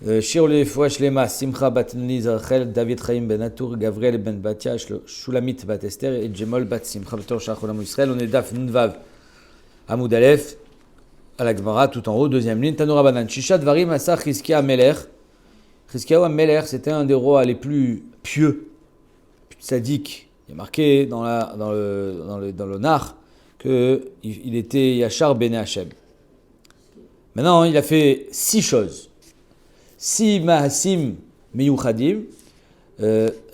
Shir Lefoua Shlema, Simcha bat Nuniz Rachel, David Chaim ben Atour, Gavriel ben Batia, Shulamit bat Esther et Jemol bat Simcha Bator Shach Olam Israël. On est Daf Nunvav Amoud Aleph, à la Gemara, tout en haut, deuxième ligne. Tanoura Banan, Shisha Dvarim Asa Chizkia Ameler. Chizkia Ameler, c'était un des rois les plus pieux, plus sadiques. Il y a marqué dans le Nar qu'il était Yachar ben Hashem. Maintenant, il a fait 6 choses. 6 Mahasim Miyuchadim,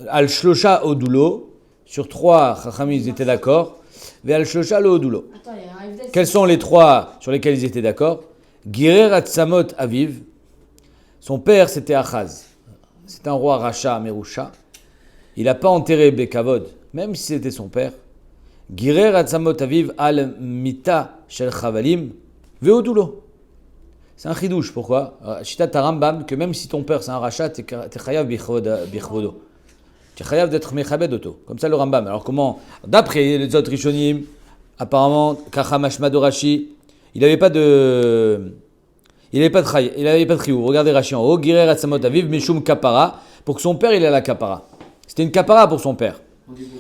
Al-Shlosha Odulo, sur 3, Chachamim, ils étaient d'accord, et Al-Shlosha le Odulo. Quels sont les 3 sur lesquels ils étaient d'accord? Girer Atzamot Aviv, son père c'était Achaz, c'est un roi Racha Merusha, il n'a pas enterré Bekavod, même si c'était son père. Girer Atzamot Aviv Al-Mita Shel Chavalim, Veodulo. C'est un chidouche, pourquoi? Shitat Rambam, que même si ton père c'est un rachat, t'es chayav bichvodo. T'es chayav d'être mechabed auto. Comme ça le Rambam. Alors comment? D'après les autres Rishonim, apparemment, Kachamashma de Rashi, il n'avait pas de chiyuv. Regardez Rashi en haut, Girer Atzamot Aviv, Mishum Kapara, pour que son père il ait la Kapara. C'était une Kapara pour son père.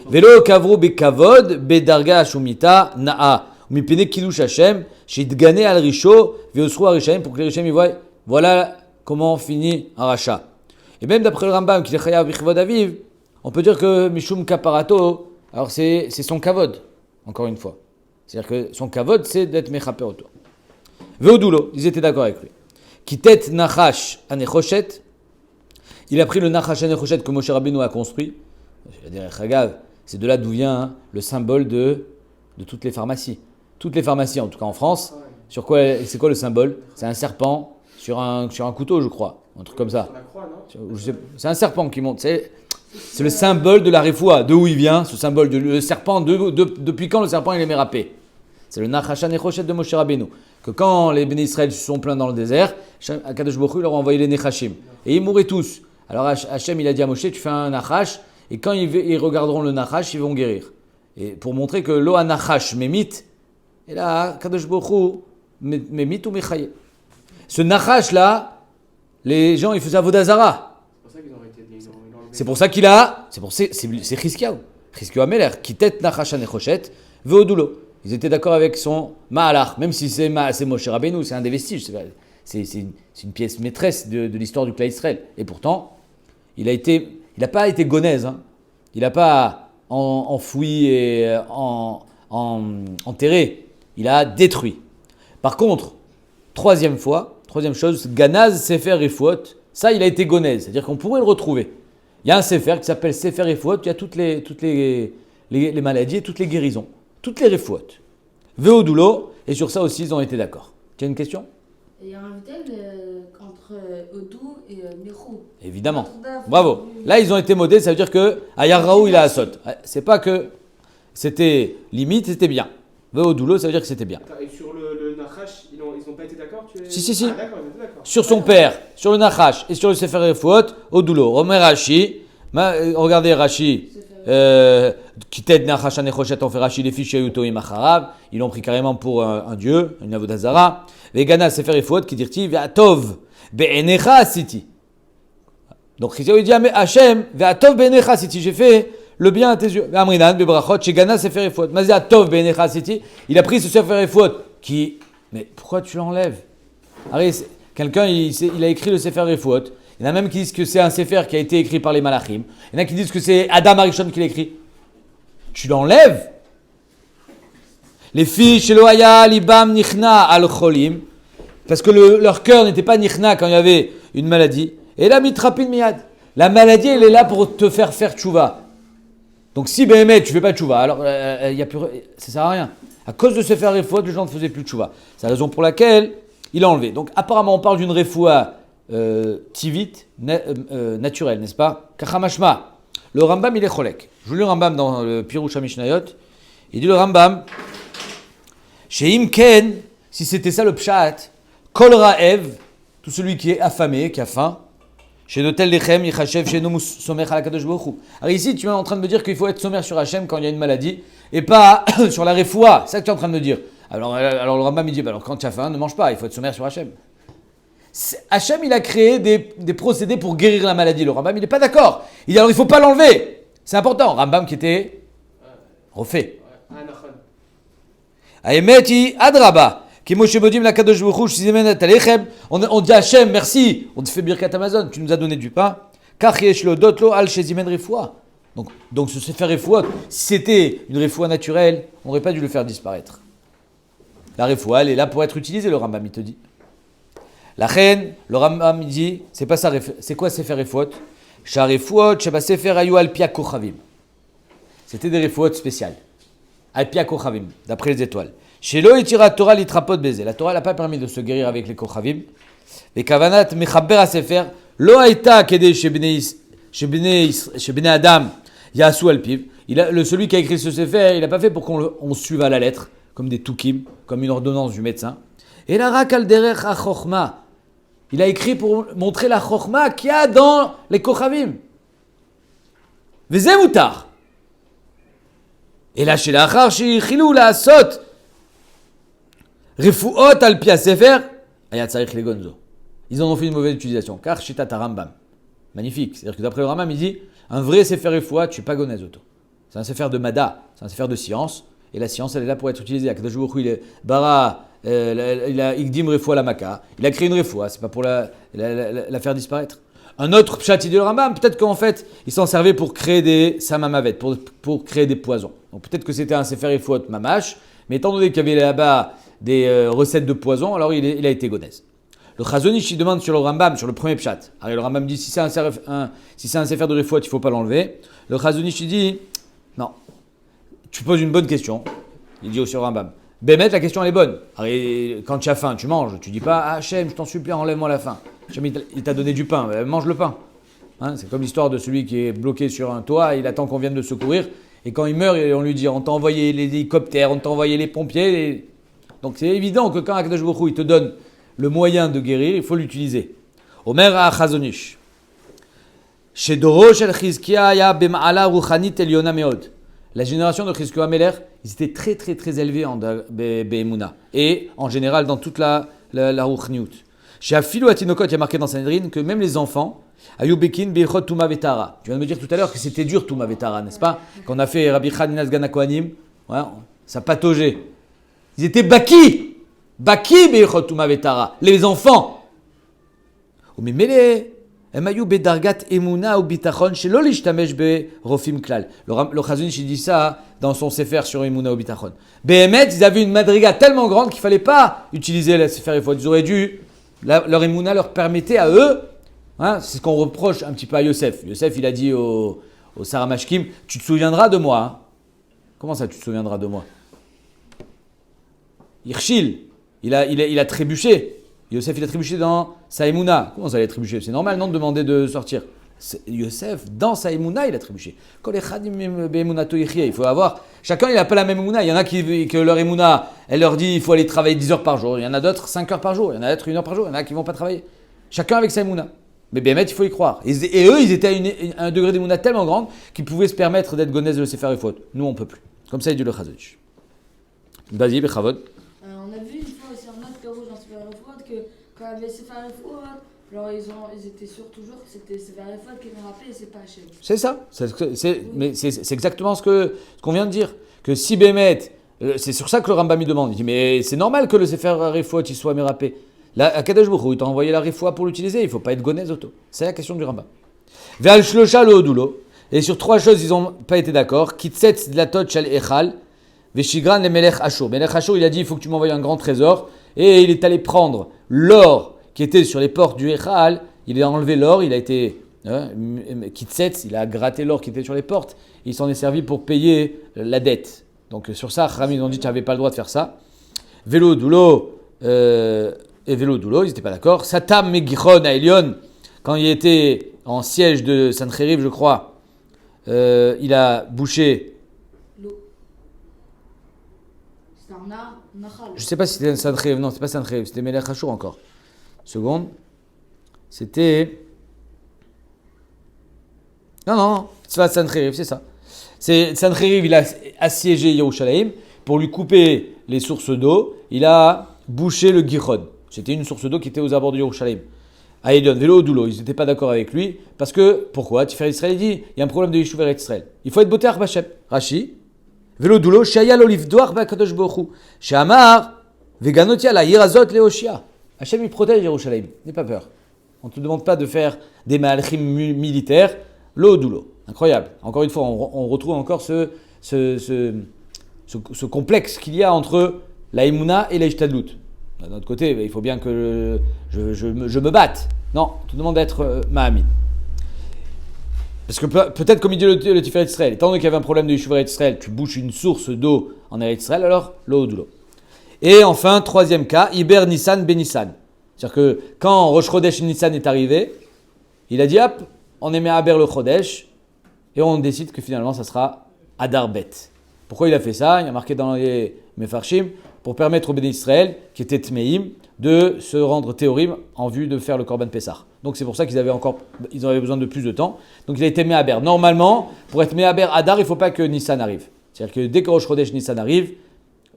Velo Kavru Bekavod, Bedarga Shumita, Na'a. Mipene Kiddush Hashem, Shidgane al Risho, Veosru Arishaim, pour que les Rishaim y voient, voilà comment finit un rachat. Et même d'après le Rambam, qui est Chayav Bichvod Aviv, on peut dire que Mishum Kaparato, alors c'est son kavod, encore une fois. C'est-à-dire que son kavod, c'est d'être Mechaper autour. Veodulo, ils étaient d'accord avec lui. Kitet Nachash Anechoshet, il a pris le Nachash Anechoshet que Moshe Rabbeinu a construit. Je vais dire, Chagav, c'est de là d'où vient le symbole de toutes les pharmacies. Toutes les pharmacies, en tout cas en France, sur quoi, c'est quoi le symbole? C'est un serpent sur un couteau, je crois. Un truc comme ça. C'est un serpent qui monte. C'est le symbole de la refoua. De où il vient, ce symbole le serpent. Depuis quand le serpent il est mérapé? C'est le Nachashan Nechoshet de Moshe Rabbeinu. Que quand les Béné Israël se sont plaints dans le désert, Akadosh Baruch Hu leur a envoyé les Nechashim. Et ils mouraient tous. Alors Hachem il a dit à Moshe, tu fais un Nachash, et quand ils regarderont le Nachash, ils vont guérir. Et pour montrer que lo Nachash mémite, et là, Kadosh Baruch Hu, Memit ou Mechaye. Ce Nachash là, les gens ils faisaient Avodazara. C'est pour ça qu'il a. C'est Chizkiyahu. Chizkiyahu Ameler, qui tête Nachash Anechoshet, Veodulo. Ils étaient d'accord avec son Ma'alach, même si c'est Moshe Rabbeinu, c'est un des vestiges. C'est une pièce maîtresse de l'histoire du Klal Israël. Et pourtant, il n'a pas été gonèse. Hein. Il n'a pas enfoui et enterré. Il a détruit. Par contre, troisième chose, Ganaz Sefer Refuot, ça il a été gonèse, c'est-à-dire qu'on pourrait le retrouver. Il y a un Sefer qui s'appelle Sefer Refuot, il y a toutes les maladies et toutes les guérisons, toutes les Refuot. Veodulo, et sur ça aussi ils ont été d'accord. Tu as une question? Il y a un tel entre Odou et Mechou. Évidemment. Bravo. Là ils ont été modés, ça veut dire que Ayarraou il a Asot. C'est pas que c'était limite, c'était bien. Veodulo, ça veut dire que c'était bien. Attends, et sur le Nachash, ils n'ont pas été d'accord? Si. Ah, d'accord, ils étaient d'accord. Sur son père, sur le Nachash et sur le Sefer Refuot, Odulo. Romer Rashi, regardez Rashi, Kitet Nachash Anechoshet, on fait Rashi, les fiches Yuto Imacharav, ils l'ont pris carrément pour un dieu, une Avodazara. Vegana Sefer Refuot, qui dit Ve'atov Be'enecha Siti. Donc il dit Hachem, Ve'atov Be'enecha Siti, j'ai fait le bien à tes yeux. Amrinan, Bebrachot, Shegana Sefer Refuot. Mazia Tov Be'enecha Siti. Il a pris ce Sefer Refuot qui. Mais pourquoi tu l'enlèves? Quelqu'un, il a écrit le Sefer Refuot. Il y en a même qui disent que c'est un Sefer qui a été écrit par les Malachim. Il y en a qui disent que c'est Adam Arishon qui l'a écrit. Tu l'enlèves? Les filles chez Loaya, Libam, Nichna, Al-Cholim. Parce que leur cœur n'était pas Nichna quand il y avait une maladie. Et là, Mitrapin Miyad. La maladie, elle est là pour te faire tchouva. Donc si Béhémet, tu ne fais pas de tchouva, alors ça ne sert à rien. À cause de se faire refoua, les gens ne faisaient plus de tchouva. C'est la raison pour laquelle il a enlevé. Donc apparemment, on parle d'une refoua tivite, naturelle, n'est-ce pas? Kachamashma. Le Rambam, il est cholek. Je vous lis le Rambam dans le Piroucha Mishnayot. Il dit le Rambam, Sheim Ken, si c'était ça le pshat, Kol Ra'ev, tout celui qui est affamé, qui a faim, chez Notel Lechem, Yichachev, chez Nomus, Somer à la Kadosh Baruch Hu. Alors ici, tu es en train de me dire qu'il faut être sommaire sur Hachem quand il y a une maladie, et pas sur la refoua. C'est ça que tu es en train de me dire. Alors le Rambam, il dit, alors quand tu as faim, ne mange pas, il faut être sommaire sur Hachem. Hachem, il a créé des procédés pour guérir la maladie. Le Rambam, il n'est pas d'accord. Il dit alors il ne faut pas l'enlever. C'est important. Rambam qui était refait. Ah, Nachon. Aemeti adraba. On dit à Hachem, merci, on te fait birkat Amazon, tu nous as donné du pain. Donc ce sefer refoua, si c'était une refoua naturelle, on n'aurait pas dû le faire disparaître. La refoua, elle est là pour être utilisée, le Rambam, il te dit. La reine, le Rambam, il dit, c'est pas ça, c'est quoi sefer refoua? Sharefoua, sheba sefer ayu alpia kochavim. C'était des refouot spéciales. Alpia kochavim, d'après les étoiles. Chez lo itira Torah litrapot baiser. La Torah n'a pas permis de se guérir avec les kochavim. Les kavanat mechaber à sefer lo aita kede chez Bnei Adam yasu alpiv. Celui qui a écrit ce sefer, il n'a pas fait pour qu'on suive à la lettre, comme des tukim, comme une ordonnance du médecin. Et la rakal derech achokma. Il a écrit pour montrer la chokma qu'il y a dans les kochavim. Vezeh mutar. Et là, chez l'achar, chez chilou la sot. Refuot al pia sefer, ayat sarich le gonzo. Ils en ont fait une mauvaise utilisation, car shitat Rambam. Magnifique. C'est-à-dire que d'après le Rambam, il dit un vrai sefer refuot, tu n'es pas gonez auto. C'est un sefer de mada, c'est un sefer de science, et la science, elle est là pour être utilisée. Akadosh Baruch Hu, il est bara, il a igdim refuot la maka, il a créé une refuot, c'est pas pour la faire disparaître. Un autre pshat, il dit le Rambam, peut-être qu'en fait, il s'en servait pour créer des samamavet, pour créer des poisons. Donc peut-être que c'était un sefer refuot mamash, mais étant donné qu'il y avait là-bas des recettes de poison, alors il a été gonez. Le Chazonish, il demande sur le Rambam, sur le premier pshat. Alors le Rambam dit, si c'est un sefer de refuot, il ne faut pas l'enlever. Le Chazonish, il dit, non, tu poses une bonne question. Il dit aussi au Rambam, Bémet, la question elle est bonne. Alors, quand tu as faim, tu manges. Tu dis pas, ah Hachem, je t'en supplie, enlève-moi la faim. Hachem, il t'a donné du pain, mange le pain. Hein, c'est comme l'histoire de celui qui est bloqué sur un toit, il attend qu'on vienne le secourir. Et quand il meurt, on lui dit, on t'a envoyé les hélicoptères, on t'a envoyé les pompiers. Donc c'est évident que quand Akadosh Baruch Hu, il te donne le moyen de guérir, il faut l'utiliser. Omer Achazonish. Chez Doro shel Chizkia ya b'ma'ala ruchanit eliona meod. La génération de Chizkia Meler, ils étaient très très très élevés en Be'emuna. Et en général dans toute la ruchniut. Chez Afilu Atinokot, il y a marqué dans Sanhedrin que même les enfants, Ayubekin Beichot Tuma Vetara. Tu viens de me dire tout à l'heure que c'était dur Tuma Vetara, n'est-ce pas? Qu'on a fait Rabbi Chaninas Gana Kohanim, ouais, ça pataugeait. Ils étaient Baki Beichot Tuma Vetara. Les enfants. Mais Mele. Le Chazonish il dit ça dans son sefer sur Emuna ou Bitachon. Behemet, ils avaient une madriga tellement grande qu'il ne fallait pas utiliser le sefer Efod. Ils auraient dû, leur Emuna leur permettait à eux, hein, c'est ce qu'on reproche un petit peu à Yosef. Yosef, il a dit au Saramashkim, tu te souviendras de moi. Hein. Comment ça, tu te souviendras de moi? Hirshil, il a trébuché. Yosef, il a trébuché dans sa Emouna. Comment ça, il a trébuché? C'est normal, non, de demander de sortir. Yosef, dans sa Emouna, il a trébuché. Il faut avoir... Chacun, il n'a pas la même Emouna. Il y en a que leur Emouna, elle leur dit il faut aller travailler 10 heures par jour. Il y en a d'autres 5 heures par jour. Il y en a d'autres 1 heure par jour. Il y en a qui ne vont pas travailler. Chacun avec sa Emouna. Mais Bémet, il faut y croire. Et eux, ils étaient à un degré d'Emouna tellement grand qu'ils pouvaient se permettre d'être gonès de le Sefer Efod. Nous, on ne peut plus. Comme ça, il dit le Chazonish. Vas-y, Bechavod. On a vu une fois aussi un autre rouge dans Sefer Efod que quand il y avait Sefer Efod, alors ils étaient sûrs toujours que c'était Sefer Efod qui me rappelait et c'est pas Hachem. C'est ça. Mais c'est exactement ce qu'on vient de dire. Que si Bémet, c'est sur ça que le Rambam demande. Il dit mais c'est normal que le Sefer Efod il soit mérapé. Là, à Kadosh Baruch Hu, il t'a envoyé la refoua pour l'utiliser. Il ne faut pas être gonès auto. C'est la question du Rambam. Ve'al shlosha lo odulo. Et sur 3 choses, ils n'ont pas été d'accord. Kitsetz dlatot shel echal. Veshigran le melech Ashur. Melech Ashur, il a dit il faut que tu m'envoies un grand trésor. Et il est allé prendre l'or qui était sur les portes du echal. Il a enlevé l'or. Il a été kitsetz. Il a gratté l'or qui était sur les portes. Il s'en est servi pour payer la dette. Donc sur ça, Rami, ils ont dit tu n'avais pas le droit de faire ça. Vélo doulo. Et Vélo Doulo, ils n'étaient pas d'accord. Satam Megichon à Elion, quand il était en siège de Sancheriv, je crois, il a bouché. L'eau. C'est un Nachal. Je ne sais pas si c'était Sancheriv, non, c'était pas Sancheriv, c'était Melech Hachour encore. Seconde. C'était. Non, c'est pas Sancheriv, c'est ça. C'est Sancheriv, il a assiégé Yerushalayim pour lui couper les sources d'eau. Il a bouché le Gichon. C'était une source d'eau qui était aux abords de Yerushalayim. Aïdon, Vélo, Doulo, ils n'étaient pas d'accord avec lui. Parce que, pourquoi Tiferet Israël dit, il y a un problème de Yishuv Israël. Il faut être boté Arba Hashem. Rashi, Vélo, Doulo, Shaya l'olive doar ba'kadosh bochu. Shamar, Veganotia la Yirazot Leoshia. Hashem, il protège Yerushalayim. N'aie pas peur. On ne te demande pas de faire des malchim militaires. Lo, Doulo. Incroyable. Encore une fois, on retrouve encore ce complexe qu'il y a entre la Emouna et la Ishtadlut. D'un autre côté, il faut bien que je me batte. Non, on te demande d'être Mahamid. Parce que peut-être comme il dit le Tiferet Israël, étant donné qu'il y avait un problème de Yishuv Israël, tu bouches une source d'eau en Eretz Israël, alors l'eau de l'eau. Et enfin, troisième cas, Iber Nissan Ben Nissan. C'est-à-dire que quand Rosh Chodesh Nissan est arrivé, il a dit hop, on émet Aber le Chodesh, et on décide que finalement ça sera Adar Bet. Pourquoi il a fait ça? Il a marqué dans les Mefarshim, pour permettre aux Béné Israël, qui étaient Tmeim, de se rendre théorim en vue de faire le Korban Pessah. Donc c'est pour ça qu'ils avaient besoin de plus de temps. Donc il a été Mehaber. Normalement, pour être Mehaber Adar, il ne faut pas que Nissan arrive. C'est-à-dire que dès que Rosh Chodesh Nissan arrive,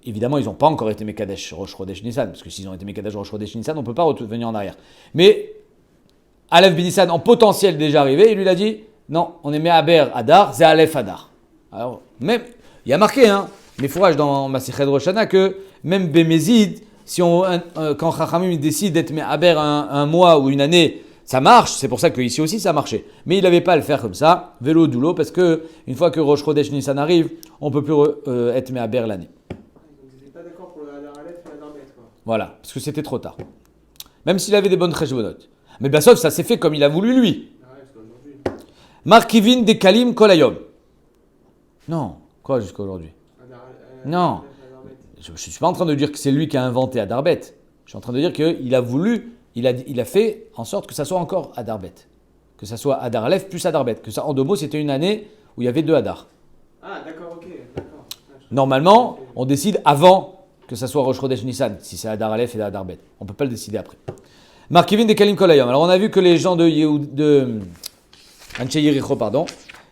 évidemment, ils n'ont pas encore été Mekadesh Rosh Chodesh Nissan, parce que s'ils ont été Mekadesh Rosh Chodesh Nissan, on ne peut pas revenir en arrière. Mais Aleph Ben Nissan, en potentiel déjà arrivé, il lui a dit, non, on est Mehaber Adar, c'est Aleph Adar. Alors, même, il y a marqué, mais fourrage dans Masechet Rosh Hashanah, que même Bémézid, quand Chachamim décide d'être Mehaber un mois ou une année, ça marche, c'est pour ça qu'ici aussi ça marchait. Mais il n'avait pas à le faire comme ça, vélo doulo, parce que une fois que Rosh Chodesh Nissan arrive, on ne peut plus être Mehaber l'année. Ils n'étaient pas d'accord pour le Hadar Aleph et le Hadar Bet, quoi. Voilà, parce que c'était trop tard. Même s'il avait des bonnes cheshbonot. Mais bien sauf, ça s'est fait comme il a voulu lui. Ah ouais, parce qu'aujourd'hui. Markivin de Kalim Kolayom. Non, quoi jusqu'à aujourd'hui? Non. Je ne suis pas en train de dire que c'est lui qui a inventé Adarbet. Je suis en train de dire qu'il a voulu, il a fait en sorte que ça soit encore Adarbet. Que ça soit Adar Aleph plus Adarbet. Que ça, en 2 mots, c'était une année où il y avait 2 Adar. Ah, d'accord, ok, d'accord. Normalement, on décide avant que ça soit Rosh Chodesh Nissan, si c'est Adar Aleph et Adar Bet. On ne peut pas le décider après. Markivin de Kalim Kolayom. Alors on a vu que les gens de Anche Yericho, pardon,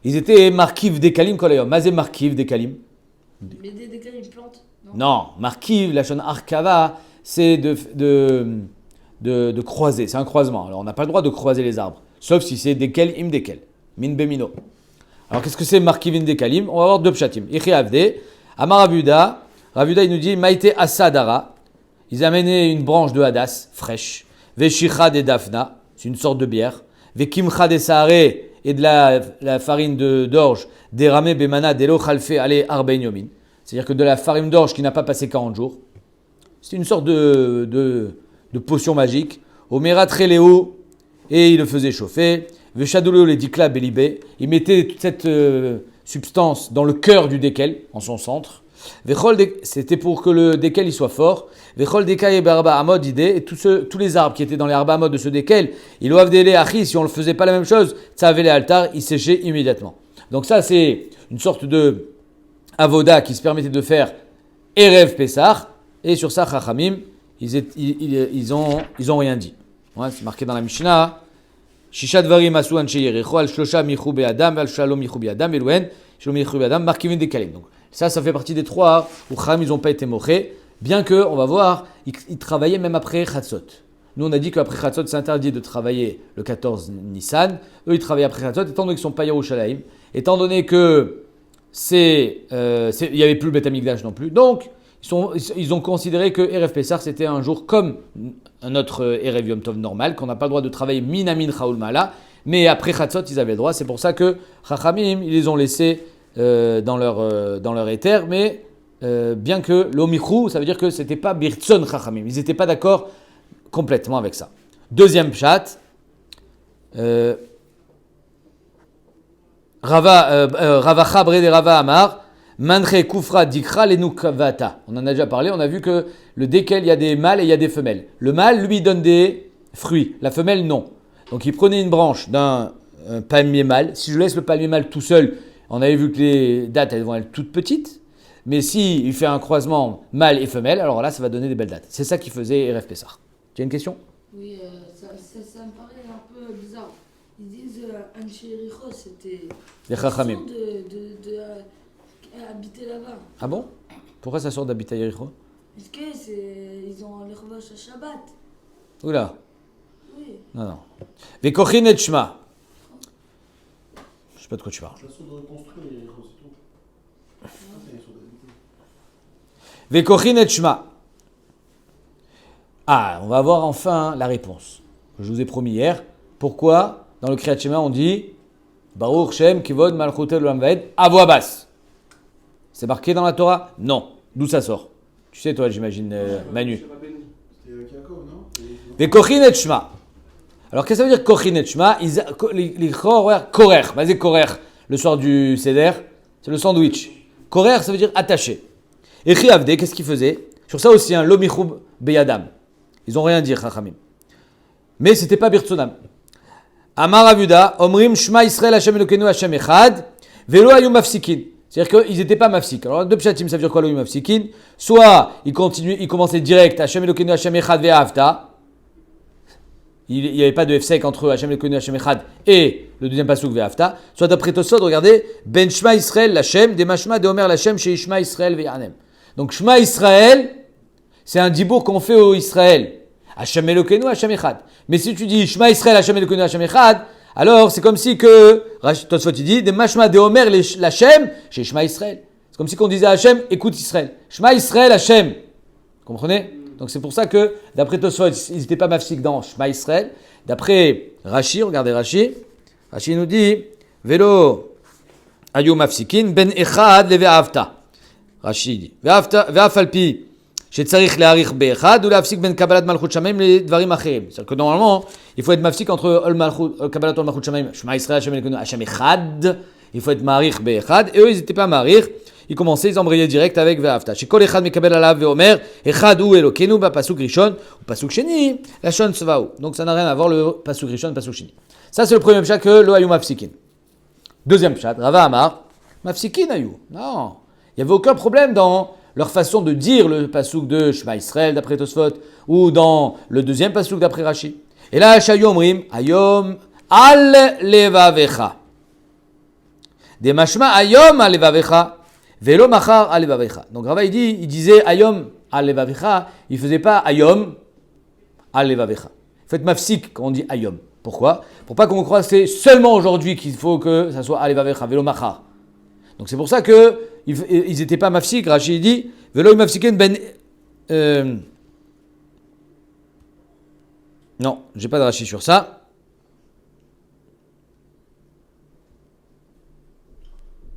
ils étaient Markiv de Kalim Kolayom. Mazé Markiv de Kalim. Mais des cas, ils plantent. Non, Markiv, la shon Arkava, c'est de croiser, c'est un croisement. Alors on n'a pas le droit de croiser les arbres, sauf si c'est Dekel im Dekel, min bemino. Alors qu'est-ce que c'est Markivin Dekalim? On va avoir 2 pshatim. Ichi Avde, Amar Ravuda, Ravuda il nous dit Maïte Asadara, ils amenaient une branche de hadas fraîche, Veshicha de Dafna, c'est une sorte de bière, Vekimcha de Saharé et de la farine d'orge, Derame Bemana Delo Khalfe Ale Arbein Yomin. C'est-à-dire que de la farine d'orge qui n'a pas passé 40 jours. C'est une sorte de potion magique. Omera Treleo, et il le faisait chauffer. Veshadoleo le dikla belibé. Il mettait toute cette substance dans le cœur du dékel, en son centre. C'était pour que le dékel il soit fort. Vechol dekai barba amod idée. Et tous les arbres qui étaient dans les arba amod de ce dékel, il doivent délai achi. Si on ne faisait pas la même chose, ça avait les altars, il séchait immédiatement. Donc ça, c'est une sorte de avoda qui se permettait de faire Erev Pessah, et sur ça, Chachamim, ils ont rien dit. Ouais, c'est marqué dans la Mishnah. Shisha dvarim asu anshe Yericho, al shlosha michu be'adam, al shalom michu be'adam, eluen, shalom michu be'adam, markivin de kalim. Donc ça fait partie des 3 où Chachamim, ils n'ont pas été mochés, bien que, on va voir, ils travaillaient même après Chatzot. Nous, on a dit qu'après Chatzot, c'est interdit de travailler le 14 Nissan. Eux, ils travaillaient après Chatzot, étant donné qu'ils ne sont pas Yerushalayim, étant donné que il n'y avait plus le Beth Amikdash non plus. Donc, ils ont considéré que Erev Pessah, c'était un jour comme un autre Erev Yom Tov normal, qu'on n'a pas le droit de travailler Minamin Chaoul Mala, mais après Chatzot, ils avaient le droit. C'est pour ça que Chachamim, ils les ont laissés dans leur éther, mais bien que l'Omichou, ça veut dire que ce n'était pas Birtson Chachamim. Ils n'étaient pas d'accord complètement avec ça. Deuxième pshat, Rava Chabre de Rava Amar, Manche Kufra Dikra Lenukavata. On en a déjà parlé, on a vu que le dékel, il y a des mâles et il y a des femelles. Le mâle, lui, donne des fruits, la femelle, non. Donc il prenait une branche d'un palmier mâle. Si je laisse le palmier mâle tout seul, on avait vu que les dattes, elles vont être toutes petites. Mais si il fait un croisement mâle et femelle, alors là, ça va donner des belles dattes. C'est ça qui faisait Erev Pessah. Tu as une question? Oui, ça me paraît un peu bizarre. Ils disent Anche Yericho, c'était Les Chachamim. de habiter là-bas. Ah bon? Pourquoi ça sort d'habiter à Yericho? Parce que ils ont les revanches à Shabbat. Oula. Oui, Non, non. Vekochin et shma. Je sais pas de quoi tu parles. Façon de reconstruire les héros, c'est tout. C'est une façon d'habiter. Vekochin et shma. Ah, on va voir enfin la réponse. Je vous ai promis hier. Pourquoi, dans le Kriyat Shema, on dit Baruch Shem Kivod Malchut Olam Vaed à voix basse? C'est marqué dans la Torah? Non. D'où ça sort? Tu sais, toi, j'imagine, Manu. C'était Yaakov, non? Vekochin et shma. Alors, qu'est-ce que ça veut dire Kochin et shma? Les chor, korer. Vas-y, korer. Le soir du Seder, c'est le sandwich. Korer, ça veut dire attaché. Et Chiavde, qu'est-ce qu'il faisait? Sur ça aussi, un lomichub beyadam. Ils n'ont rien dit, Chachamim. Mais c'était pas Birtsonam. Amar Avuda, Omrim Shma Israël Hashem Elokeinu Hashem Echad, Velo Ayum Mafsikin. C'est-à-dire qu'ils n'étaient pas mafsik. Alors, deux pshatim, ça veut dire quoi, l'Ayum Mafsikin? Soit ils commençaient direct, Hashem Elokeinu Hashem Echad Ve'avta. Il n'y avait pas de F-sec entre Hashem Elokeinu Hashem Echad et le deuxième pasuk Ve'avta. Soit d'après Tosod, regardez, Ben Shma Israël Hashem, de Mashma de Omer Hashem chez Ishma Israël Ve'yanem. Donc, Shma Israël, c'est un dibour qu'on fait au Israël. Hashem Elokeinu Hashem Echad. Mais si tu dis Shema Israël Hashem Elokeinu Hashem Echad, alors c'est comme si que Tosfot il dit des mashma de Omer l'Hashem chez Shema Israël. C'est comme si qu'on disait à Hashem écoute Israël. Shema Israël Hashem. Vous comprenez? Donc c'est pour ça que d'après Tosfot ils n'étaient pas mafsik dans Shema Israël. D'après Rashi, regardez Rashi. Rashi nous dit Velo ayu mafsikin ben echad le ve'avta. Rashi dit ve'afalpi. C'est-à-dire que normalement, il faut être mafsik entre Kabbalat Ol Malchut Shamayim, Shema Israël, Hashem Elokeinu, Hashem Echad. Il faut être marich be'echad. Et eux, ils n'étaient pas marich. Ils commençaient, ils embrayaient direct avec ve'avta. Chez Kol Echad Mekabel Alav ve'omer, Echad ou Elokeinu, pasuk Rishon, ou pasuk Sheni, Lashon Tzva'u. Donc ça n'a rien à voir le pasuk Rishon, pasuk Sheni. Ça, c'est le premier pshat que lo ayu mafsikin. Deuxième pshat, Rava Amar, mafsikin ayu. Non. Il n'y avait aucun problème dans leur façon de dire le pasuk de Shema Israël d'après Tosfot, ou dans le deuxième pasuk d'après Rashi. Et là, Shayomrim, Ayom al levavecha. Des mashma Ayom al levavecha, velo machar al levavecha. Donc Rava il disait Ayom al levavecha, il faisait pas Ayom al levavecha. Il faut être mafsik quand on dit Ayom. Pourquoi? Pour pas qu'on croie que c'est seulement aujourd'hui qu'il faut que ça soit al levavecha, velo machar. Donc c'est pour ça que ils n'étaient pas mafsik. Rashi dit Velo mafsikin ben. Non, j'ai pas de Rashi sur ça.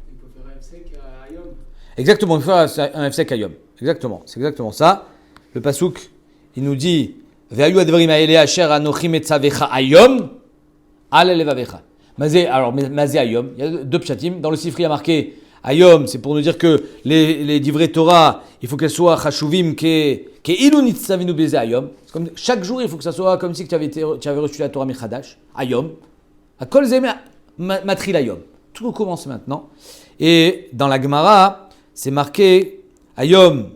Il peut faire un F-sec à Ayom. Exactement, il faut faire un F-sek Ayom. Exactement, c'est exactement ça. Le pasuk, il nous dit Ve'ayu advarim ha'ele asher anochim etzavecha Ayom al levavecha. Alors, mazé Ayom, il y a deux pshatim. Dans le Sifri, il y a marqué Ayom, c'est pour nous dire que les divrei Torah, il faut qu'elles soient chashuvim ke ilu nitzavinu beze Ayom. C'est comme chaque jour, il faut que ça soit comme si tu avais reçu la Torah Michadash. Ayom. Akol zeme matril Ayom. Tout commence maintenant. Et dans la Gemara, c'est marqué Ayom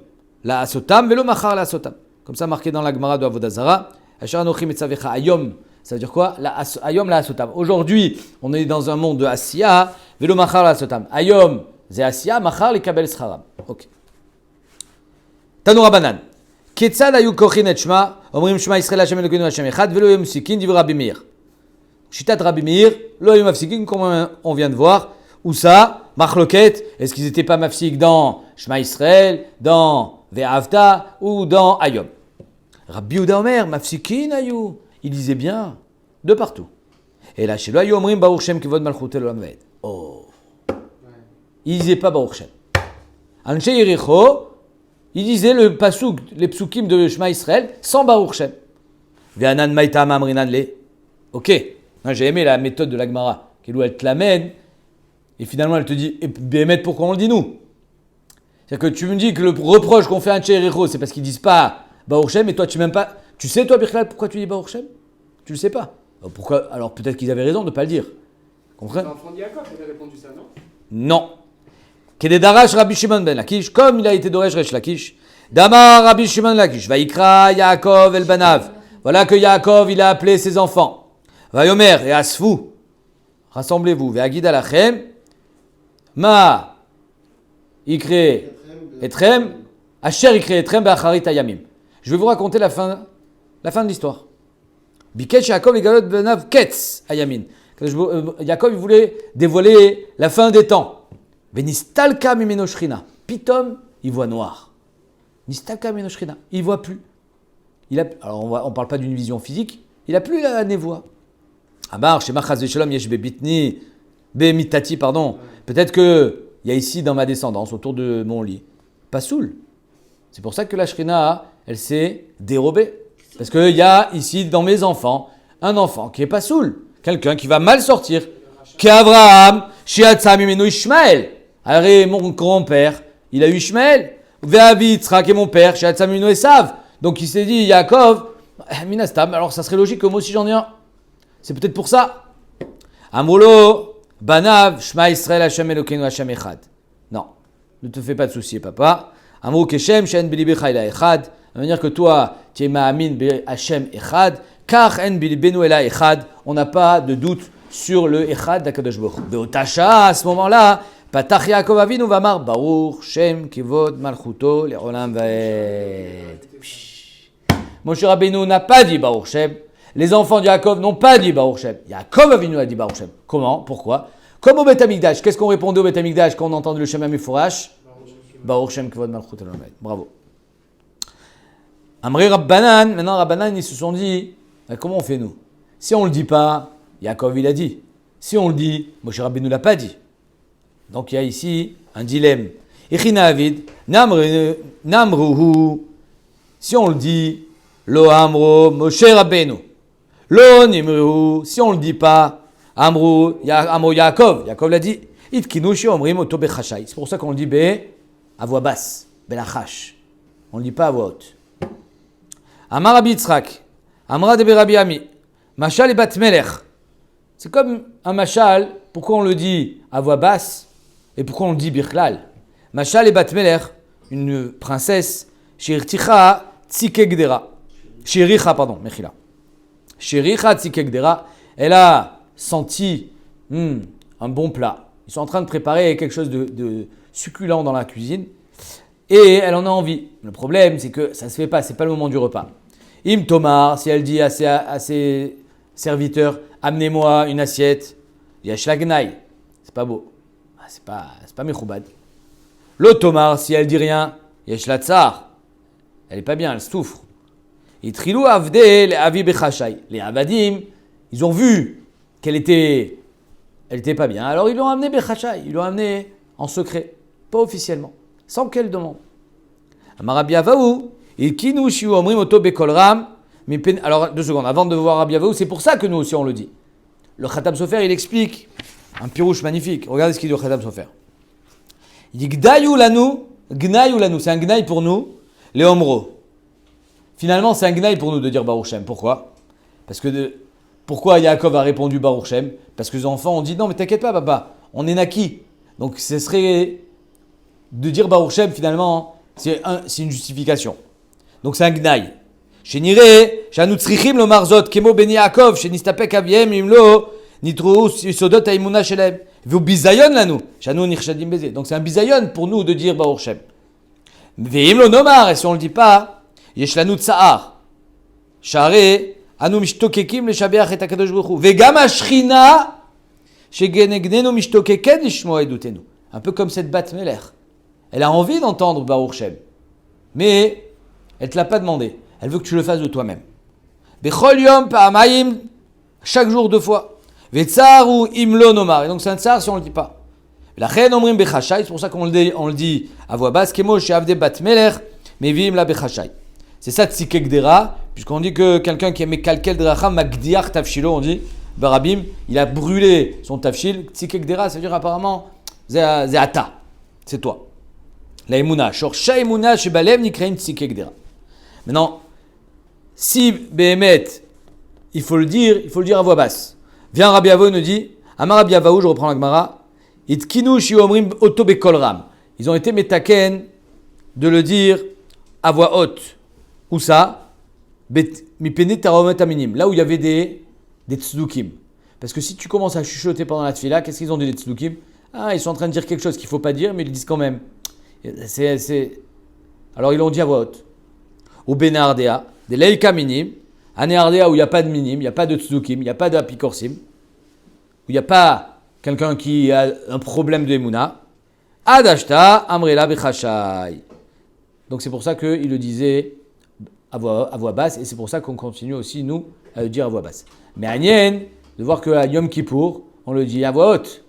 la asotam velo machar la asotam. Comme ça, marqué dans la Gemara de Avodah Zarah. Asher anochim etzavecha Ayom. Ça veut dire quoi? Ayom la asotam. Aujourd'hui, on est dans un monde de Asiya. Velo machar la asotam. Ayom, c'est Asiya. Machar le kabel scharam. Ok. Tanoura banan. Ketzad ayu kochin et shma. Omrim shma Israël Hashem Elokeinu Hashem Echad. Velo yom mafsikin divrei Rabbi Meir. Shitat Rabbi Meir. Lo yom mafsikin comme on vient de voir. Où ça? Machloket. Est-ce qu'ils n'étaient pas mafsik dans Shema Israël, dans Ve'avta ou dans Ayom? Rabbi Yehuda Omer, mafsikin ayu. Il disait bien, de partout. Et là, chez lui, Yomrim Baruch Shem Kivod Malchut Olam Vaed. Oh. Il disait pas Baruch Shem. Anshe Yericho, il disait le pasuk, les psukim de Shema Israël, sans Baruch Shem. Ve'anan Maïta Mamrinan Le. Ok. J'ai aimé la méthode de la Gemara. Elle te l'amène, et finalement elle te dit, et Béhémet, pourquoi on le dit nous? C'est-à-dire que tu me dis que le reproche qu'on fait à Anshe Yericho, c'est parce qu'ils disent pas Baruch Shem, et toi tu m'aimes pas. Tu sais, toi, Birklal, pourquoi tu dis Baruch Shem? Tu le sais pas. Pourquoi? Alors peut-être qu'ils avaient raison de ne pas le dire. Comprends? C'est l'enfant de Yaakov qui avait répondu ça, non? Non. Kededarash Rabbi Shimon ben Lakish, comme il a été Doresh Resh Lakish. Damar Rabbi Shimon Lakish, Vaikra Yaakov el Banav. Voilà que Yaakov, il a appelé ses enfants. Vayomer et Asfu. Rassemblez-vous. Ve'agid alachem. Ma. Ikre Etrem. Asher Ikre Etrem be'acharit ayamim. Je vais vous raconter la fin de l'histoire. Bikesh Yaakov et Galot Benav Ketz Ayamin. Yaakov, il voulait dévoiler la fin des temps. Venistalka Mimeno Shrina. Pitom, il voit noir. Nistalka Mimeno Shrina. Il voit plus. Alors, on ne parle pas d'une vision physique. Il n'a plus la névoie. Amar, chez Machaz Veshalom, Yesh Bebitni, Bemitati, pardon. Peut-être qu'il y a ici dans ma descendance, autour de mon lit, pas soul. C'est pour ça que la Shrina, elle s'est dérobée. Parce qu'il y a ici dans mes enfants, un enfant qui est pas soul. Quelqu'un qui va mal sortir. Qui est Abraham, Shiatzam Imenu Ishmael. Alors, mon grand-père, il a eu Ishmael. Ve'avi Yitzhak et mon père, Shiatzam Imenu Esav. Donc il s'est dit, Yaakov, Minastam, alors ça serait logique que moi aussi j'en ai un. C'est peut-être pour ça. Amrolo, Banav, Shema Israël, Hashem Elokeinu, Hashem Echad. Non, ne te fais pas de soucis, papa. Amrou Keshem, Shen Bilibecha Ela Echad. Ça veut dire que toi, tu es Ma'amin Be Hashem Echad. Car En Bilibenu Ela Echad. On n'a pas de doute sur le Echad d'Akadosh Baruch Hu. Beotasha, à ce moment-là, Patach Yaakov Avinu Vamar, Baruch, Shem, Kivod, Malchuto, Lerolam Vaed. Moshe Rabbeinu n'a pas dit Baruch Shem. Les enfants de Yaakov n'ont pas dit Baruch Shem. Yaakov Avinu a dit Baruch Shem. Comment? Pourquoi? Comme au Beth Amikdash. Qu'est-ce qu'on répondait au Beth Amikdash quand on entendait le Shem Amifurash? Baruch Shem Kivod Malchut Elolam. Bravo. Amri Rabbanan. Maintenant Rabbanan, ils se sont dit, comment on fait nous? Si on ne le dit pas, Yaakov il a dit. Si on le dit, Moshe Rabbeinu ne l'a pas dit. Donc il y a ici un dilemme. Echina Avid, Namruhu. Si on le dit, Lo Amro, Moshe Rabbeinu. Lo Nimruhu. Si on ne le dit pas, Amro Yaakov. Yaakov l'a dit. Itkinushi Omrim Oto Bechashai. C'est pour ça qu'on le dit à voix basse. Belachash. On ne le dit pas à voix haute. Amar Rabbi Yitzhak. Amra de Rabbi Ami. Mashal et Bat Melech. C'est comme un mashal. Pourquoi on le dit à voix basse et pourquoi on le dit birklal? Mashal et Bat Melech, une princesse, Shirticha Tzikegdera. Shiricha, pardon, Mechila. Shiricha Tzikegdera, elle a senti un bon plat. Ils sont en train de préparer quelque chose de succulent dans la cuisine et elle en a envie. Le problème, c'est que ça ne se fait pas, c'est pas le moment du repas. Im Tomar, si elle dit à ses serviteurs, amenez-moi une assiette, Yesh Lagnai, c'est pas beau. C'est pas Mechoubad. L'autre Tomar, si elle dit rien, Yesh la Tsar, elle est pas bien, elle souffre. Itrilou Avde les Avi Bechashai. Les Avadim, ils ont vu qu'elle était pas bien. Alors ils l'ont amené Bechashai, ils l'ont amené en secret, pas officiellement, sans qu'elle demande. Amarabi Avaou, Ilkinu Shiu Omrim Oto Bekolram. Alors 2 secondes, avant de voir Rabbi Avaou, c'est pour ça que nous aussi on le dit. Le Khatam Sofer, il explique un pirouche magnifique. Regardez ce qu'il dit au Khatam Sofer. Il dit Gdayu lanu, c'est un gnaï pour nous, les Omro. Finalement, c'est un gnaï pour nous de dire Baruch Shem. Pourquoi? Parce que pourquoi Yaakov a répondu Baruch Shem? Parce que les enfants ont dit non, mais t'inquiète pas, papa, on est naquis. Donc ce serait de dire Baruch Shem, finalement, c'est une justification. Donc c'est un gnaï. Chez Nire, Shanu Tzrichim lo Marzot, Kemo Ben Yaakov, chez Nistapek Aviem, Imlo, Nitrou, Sodot Aimuna Shelem. Vous bisayon là nous. Shanu Nirchadim Beze. Donc c'est un bisayon pour nous de dire Baruch Shem. Veim lo Nomar, et si on ne le dit pas, Yeshlanu Tsahar. Share, Anu Mishtokekim, le Shabeach et Akadosh Baruch Hu. Vegam Ashrina, Shegenegnenu Mishtokeken, Ishmo Edutenu. Un peu comme cette Bat Meler. Elle a envie d'entendre Baruch Shem. Mais elle ne te l'a pas demandé. Elle veut que tu le fasses de toi-même. Bechol Yom Pa'amayim, chaque jour 2 fois. Vetsar ou Imlo Nomar. Et donc c'est un tsar si on ne le dit pas. La reine Omrim Bechashai, c'est pour ça qu'on le dit à voix basse. Kemo Sheavde Bat Meler, Mevim la Bechashai. C'est ça Tzikegdera, puisqu'on dit que quelqu'un qui a Mekalkel Dracham, Magdiach Tafshilo, on dit, Barabim, il a brûlé son Tafshil. Tzikegdera, ça veut dire apparemment, Zéata, c'est toi. La Emouna, Shorsha Emouna, Shebalev, Nikrein Tzikegdera. Maintenant, si Behemet, il faut le dire à voix basse. Viens Rabbi Avaou nous dit, Amar Rabbi Avaou, je reprends la Gemara, Itkinu Shiomrim Oto Bekolram. Ils ont été metaken de le dire à voix haute. Où ça? Là où il y avait des tzdukim. Parce que si tu commences à chuchoter pendant la tfila, qu'est-ce qu'ils ont dit les tzdukim? Ils sont en train de dire quelque chose qu'il ne faut pas dire, mais ils le disent quand même. Alors ils l'ont dit à voix haute. Ou benardea, des leika minim, un Néardéa où il n'y a pas de minim, il n'y a pas de tzdukim, il n'y a pas d'apikorsim, où il n'y a pas quelqu'un qui a un problème de Emouna, Adashta Amrela Bechashai. Donc c'est pour ça qu'il le disait à voix basse, et c'est pour ça qu'on continue aussi, nous, à le dire à voix basse. Mais à Nien, de voir qu'à Yom Kippour, on le dit à voix haute.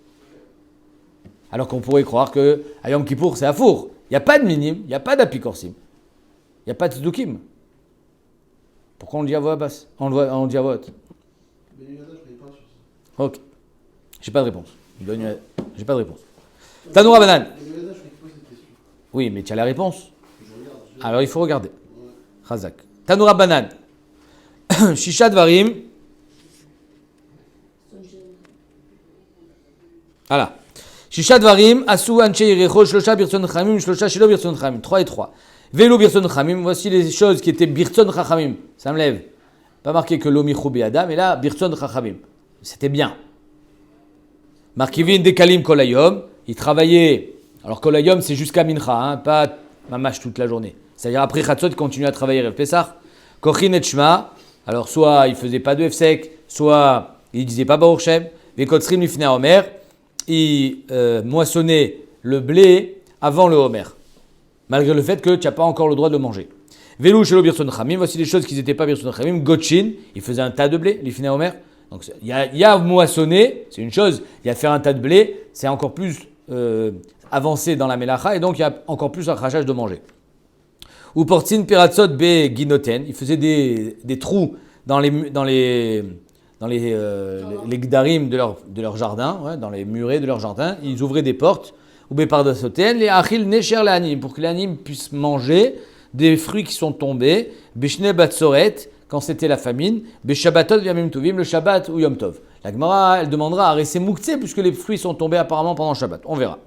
Alors qu'on pourrait croire qu'à Yom Kippour, c'est à four. Il n'y a pas de minim, il n'y a pas d'apikorsim, il n'y a pas de tzdukim. Pourquoi on le dit à voix basse? On le dit à voix haute. Mais il y en a, je n'avais pas sur ça. Ok. J'ai pas de réponse. J'ai pas de réponse. Tanoura Banan. Mais il y en a, je ne pose cette question. Oui, mais tu as la réponse. Je regarde. Alors il faut regarder. Ouais. Chazak. Tanoura Banan. Shisha Dvarim. Voilà. Shisha Dvarim. Asu Anche Yerecho. Shlosha Birson Chamim. Shlosha Shilo Birson Chamim. 3 et 3. Velo Birson Chamim. Voici les choses qui étaient Birson Chachamim. Ça me lève. Pas marqué que Lomichou Be'adam. Mais là, Birson Chachamim. C'était bien. Markivin Dekalim Kolayom. Il travaillait. Alors Kolayom, c'est jusqu'à Mincha. Hein, pas Mamash toute la journée. C'est-à-dire après Chatzot, il continue à travailler Rev Pessah. Kochin et Shema. Alors soit il faisait pas de Hefsek, soit il disait pas Baruch Shem. Vekotzrim Lifnei Homer. Il moissonnait le blé avant le Homer. Malgré le fait que tu n'as pas encore le droit de le manger. Velou Shelo Birson Chamim. Voici les choses qui n'étaient pas Birson Chamim. Gotchin. Il faisait un tas de blé. Lifnei Homer. Donc il y a moissonner, c'est une chose. Il y a faire un tas de blé, c'est encore plus avancé dans la melacha. Et donc il y a encore plus un crachage de manger. Ou portin piratzot be ginoten, il faisait des trous dans les gdarim de leur jardin, ouais, dans les murets de leur jardin. Ils ouvraient des portes. Ou be pardasoten, les achil necher l'anim, pour que l'anim puisse manger des fruits qui sont tombés. Bishne batsoret, quand c'était la famine. Be shabbatot yamim tovim, le shabbat ou yom tov. La Gemara, elle demandera à rester mouktsé puisque les fruits sont tombés apparemment pendant le Shabbat. On verra.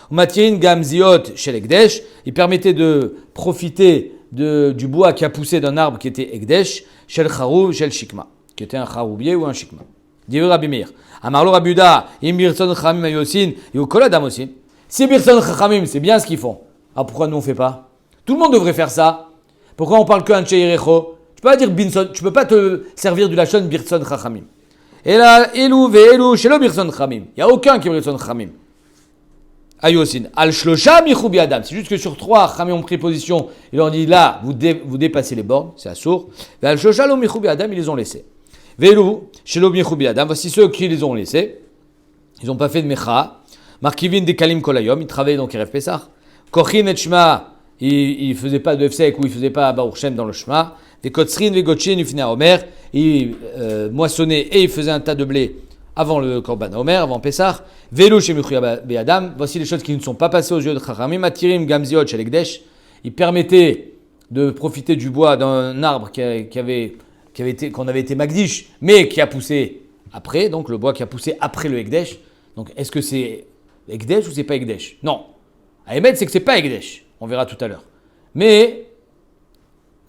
Matirin gamziot shel ekdesh, il permettait de profiter du bois qui a poussé d'un arbre qui était ekdesh, shel charouv, shel shikma, qui était un charoubier ou un shikma. Dieu Rabbi Meir. Amarlo Rabuda, im birson chamim ayosin, yu kol adam osin. Si birson chamim, c'est bien ce qu'ils font. Ah, pourquoi nous on fait pas? Tout le monde devrait faire ça. Pourquoi on parle que un cheirecho? Tu peux pas dire binson, tu peux pas te servir du lachon birson chamim. Et là, elu ve'elu shelo birson chamim. Il y a aucun qui est birson chamim. Ayosin. Al-shlosha michoubi adam. C'est juste que sur 3, Chami ont pris position. Ils leur ont dit là, vous dépassez les bornes, c'est assourd. Et al-shlosha lo michoubi adam, ils les ont laissés. Velu, shelo michoubi adam. Voici ceux qui les ont laissés. Ils n'ont pas fait de mecha. Markivin de kalim kolayom. Ils travaillaient donc Erev Pessah. Kochin et shma. Ils ne faisaient pas de hefsek ou ils ne faisaient pas Baruch Shem dans le shma. Des kotzrin, des gotchin, ufina omer. Ils moissonnaient et ils faisaient un tas de blé avant le Korban Omer, avant Pessah. Velu shemichouya be'adam. Voici les choses qui ne sont pas passées aux yeux de Chachamim. Matirim gamziot shel ekdesh. Ils permettaient de profiter du bois d'un arbre qu'on avait été magdish, mais qui a poussé après, donc le bois qui a poussé après le ekdesh. Donc est-ce que c'est ekdesh ou c'est pas ekdesh? Non. À Emet, c'est que c'est pas ekdesh. On verra tout à l'heure. Mais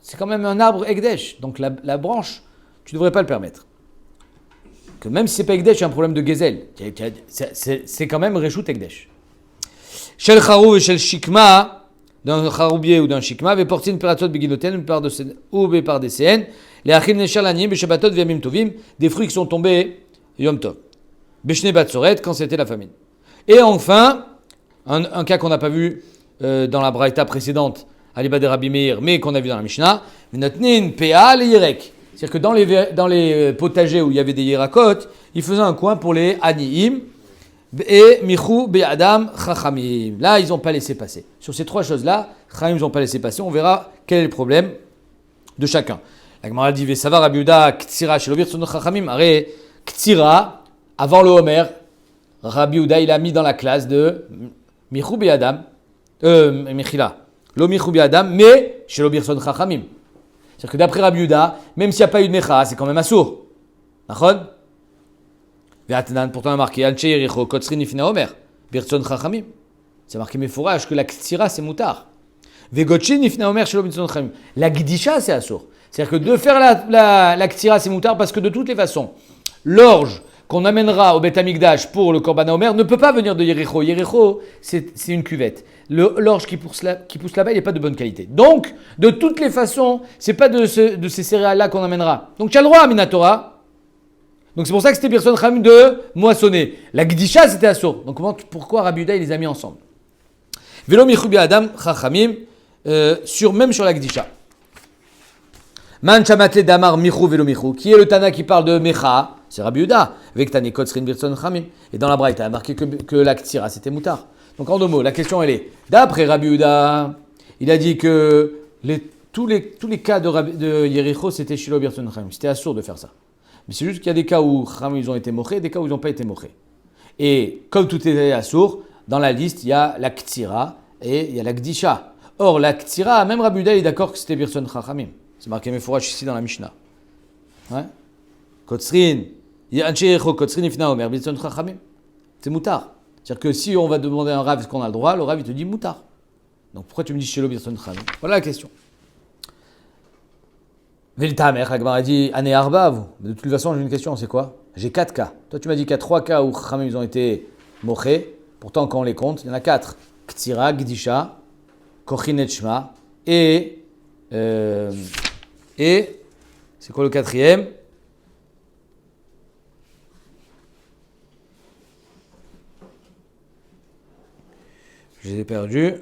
c'est quand même un arbre ekdesh. Donc la branche, tu ne devrais pas le permettre. Que même si c'est pas ekdesh, il y a un problème de gezel. C'est quand même reshut ekdesh. Shel charouv et shel shikma, d'un charoubier ou d'un shikma, ve portin peratot beginoten ou be par des cn, les achim neshar lanim be shabbatot v'yamim tovim, des fruits qui sont tombés yom tov. Beshne batsoret, quand c'était la famine. Et enfin, un cas qu'on n'a pas vu dans la braïta précédente, à l'Iba de Rabbi Meir, mais qu'on a vu dans la Mishnah, v'natnin pea le yirek. C'est-à-dire que dans les potagers où il y avait des yirakot, ils faisaient un coin pour les aniim et michou be'adam chachamim. Là, ils n'ont pas laissé passer. Sur ces 3 choses-là, chachamim n'ont pas laissé passer. On verra quel est le problème de chacun. La Gemara dit Vesava Rabbi Yehuda ktsira shelo birtzon chachamim. Arrête, ktsira avant le Homer, Rabbi Yehuda il a mis dans la classe de michou be'adam, mechila, lo michou be'adam, mais shelo birtzon chachamim. C'est-à-dire que d'après Rabbi Yehuda, même s'il n'y a pas eu de mecha, c'est quand même assour. D'accord? Pourtant, on a marqué Anche Yericho, Kotzrin Ifna Omer, Birtzon Chachamim. C'est marqué Mefourage que la Ktsira, c'est moutar. Vegotchin Ifna Omer, Shelo Birtzon Chachamim. La Gdisha, c'est assour. C'est-à-dire que de faire la Ktsira, c'est moutar parce que de toutes les façons, l'orge qu'on amènera au Beth Amikdash pour le Korban HaOmer ne peut pas venir de Yericho. Yericho, c'est une cuvette. L'orge qui pousse là-bas, il n'est pas de bonne qualité. Donc, de toutes les façons, c'est pas de ces céréales-là qu'on amènera. Donc, tu as le droit à Minatora. Donc, c'est pour ça que c'était Birson Khamim de moissonner. La Gdisha, c'était Assour. Donc, pourquoi Rabbi Yehuda, il les a mis ensemble? Velo Michubi Adam Chachamim, même sur la Gdisha. Man Chamatle Damar Michou Velo Michou, qui est le Tana qui parle de Mecha, c'est Rabbi Yehuda, avec Tani Kotzrin Birson Khamim. Et dans la Braïta, il a marqué que la Ktira, c'était Moutar. Donc en deux mots, la question elle est, d'après Rabbi Yehuda, il a dit que tous les cas de Yericho, c'était Shiloh Birson Khamim. C'était assourd de faire ça. Mais c'est juste qu'il y a des cas où Khamim ils ont été mochés, des cas où ils n'ont pas été mochés. Et comme tout est assourd, dans la liste, il y a la Ktira et il y a la Gdisha. Or, la Ktira, même Rabbi Yehuda est d'accord que c'était Birson Khamim. C'est marqué Mefourash ici dans la Mishnah. Ouais. Kotzrin, Anche Yericho, Kotzrin Ifna Omer, Birson Khamim. C'est Moutar. C'est-à-dire que si on va demander à un Rav est-ce qu'on a le droit, le Rav il te dit Moutar. Donc pourquoi tu me dis Shelo Birson Khamim? Voilà la question. Velitamer, Agmar a dit Ané Arba, vous. De toute façon, j'ai une question, c'est quoi? J'ai 4 cas. Toi, tu m'as dit qu'il y a 3 cas où Khamim ils ont été mochés. Pourtant, quand on les compte, il y en a 4. Ktira, Gdisha, Kochin et Shma. Et c'est quoi le 4e? Je les ai perdus.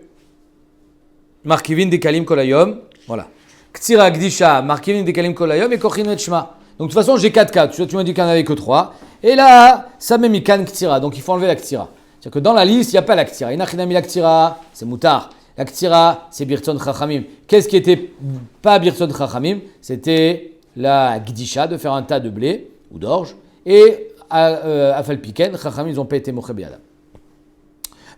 Markivin Dekalim Kolayom. Voilà. Ktira Gdisha, Markivin Dekalim Kolayom et Kochin et Shma. Donc de toute façon, j'ai 4 cas. Tu m'as dit qu'il n'y en avait que 3. Et là, ça met Mikan Ktira. Donc il faut enlever la Ktira. C'est-à-dire que dans la liste, il n'y a pas la Ktira. Inachinami la Ktira, c'est Moutar. La Ktira, c'est Birton Chachamim. Qu'est-ce qui était pas Birton Chachamim? C'était la Gdisha, de faire un tas de blé ou d'orge. Et à Falpiken, Chachamim, ils n'ont pas été mochés biadam.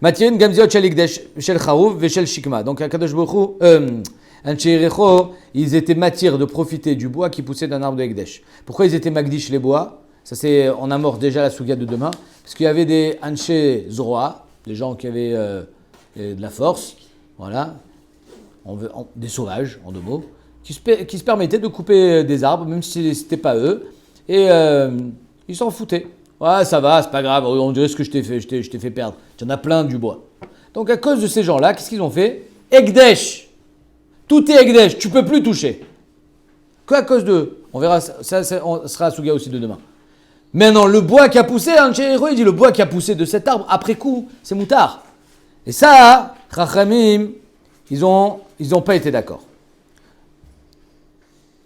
Matien Gamziot Shel Ikdesh Shel Charouv Veshel Shikma. Donc à Kadosh Baruch Hu, Anche Yericho, ils étaient matières de profiter du bois qui poussait d'un arbre de Ikdesh. Pourquoi ils étaient Magdish les bois? Ça c'est, on amorce déjà la Souga de demain. Parce qu'il y avait des Anche Zroa, des gens qui avaient de la force, voilà, des sauvages en deux mots, qui se permettaient de couper des arbres, même si c'était pas eux, et ils s'en foutaient. Ouais, ça va, c'est pas grave, on dirait ce que je t'ai fait perdre. Tu en as plein du bois. Donc à cause de ces gens-là, qu'est-ce qu'ils ont fait? Ekdesh. Tout est Ekdesh, tu peux plus toucher. Qu'à cause d'eux. On verra, ça sera à Souga aussi de demain. Maintenant, le bois qui a poussé, un Chéhéro, il dit le bois qui a poussé de cet arbre, après coup, c'est Moutar. Et ça, Chachamim, ils ont pas été d'accord.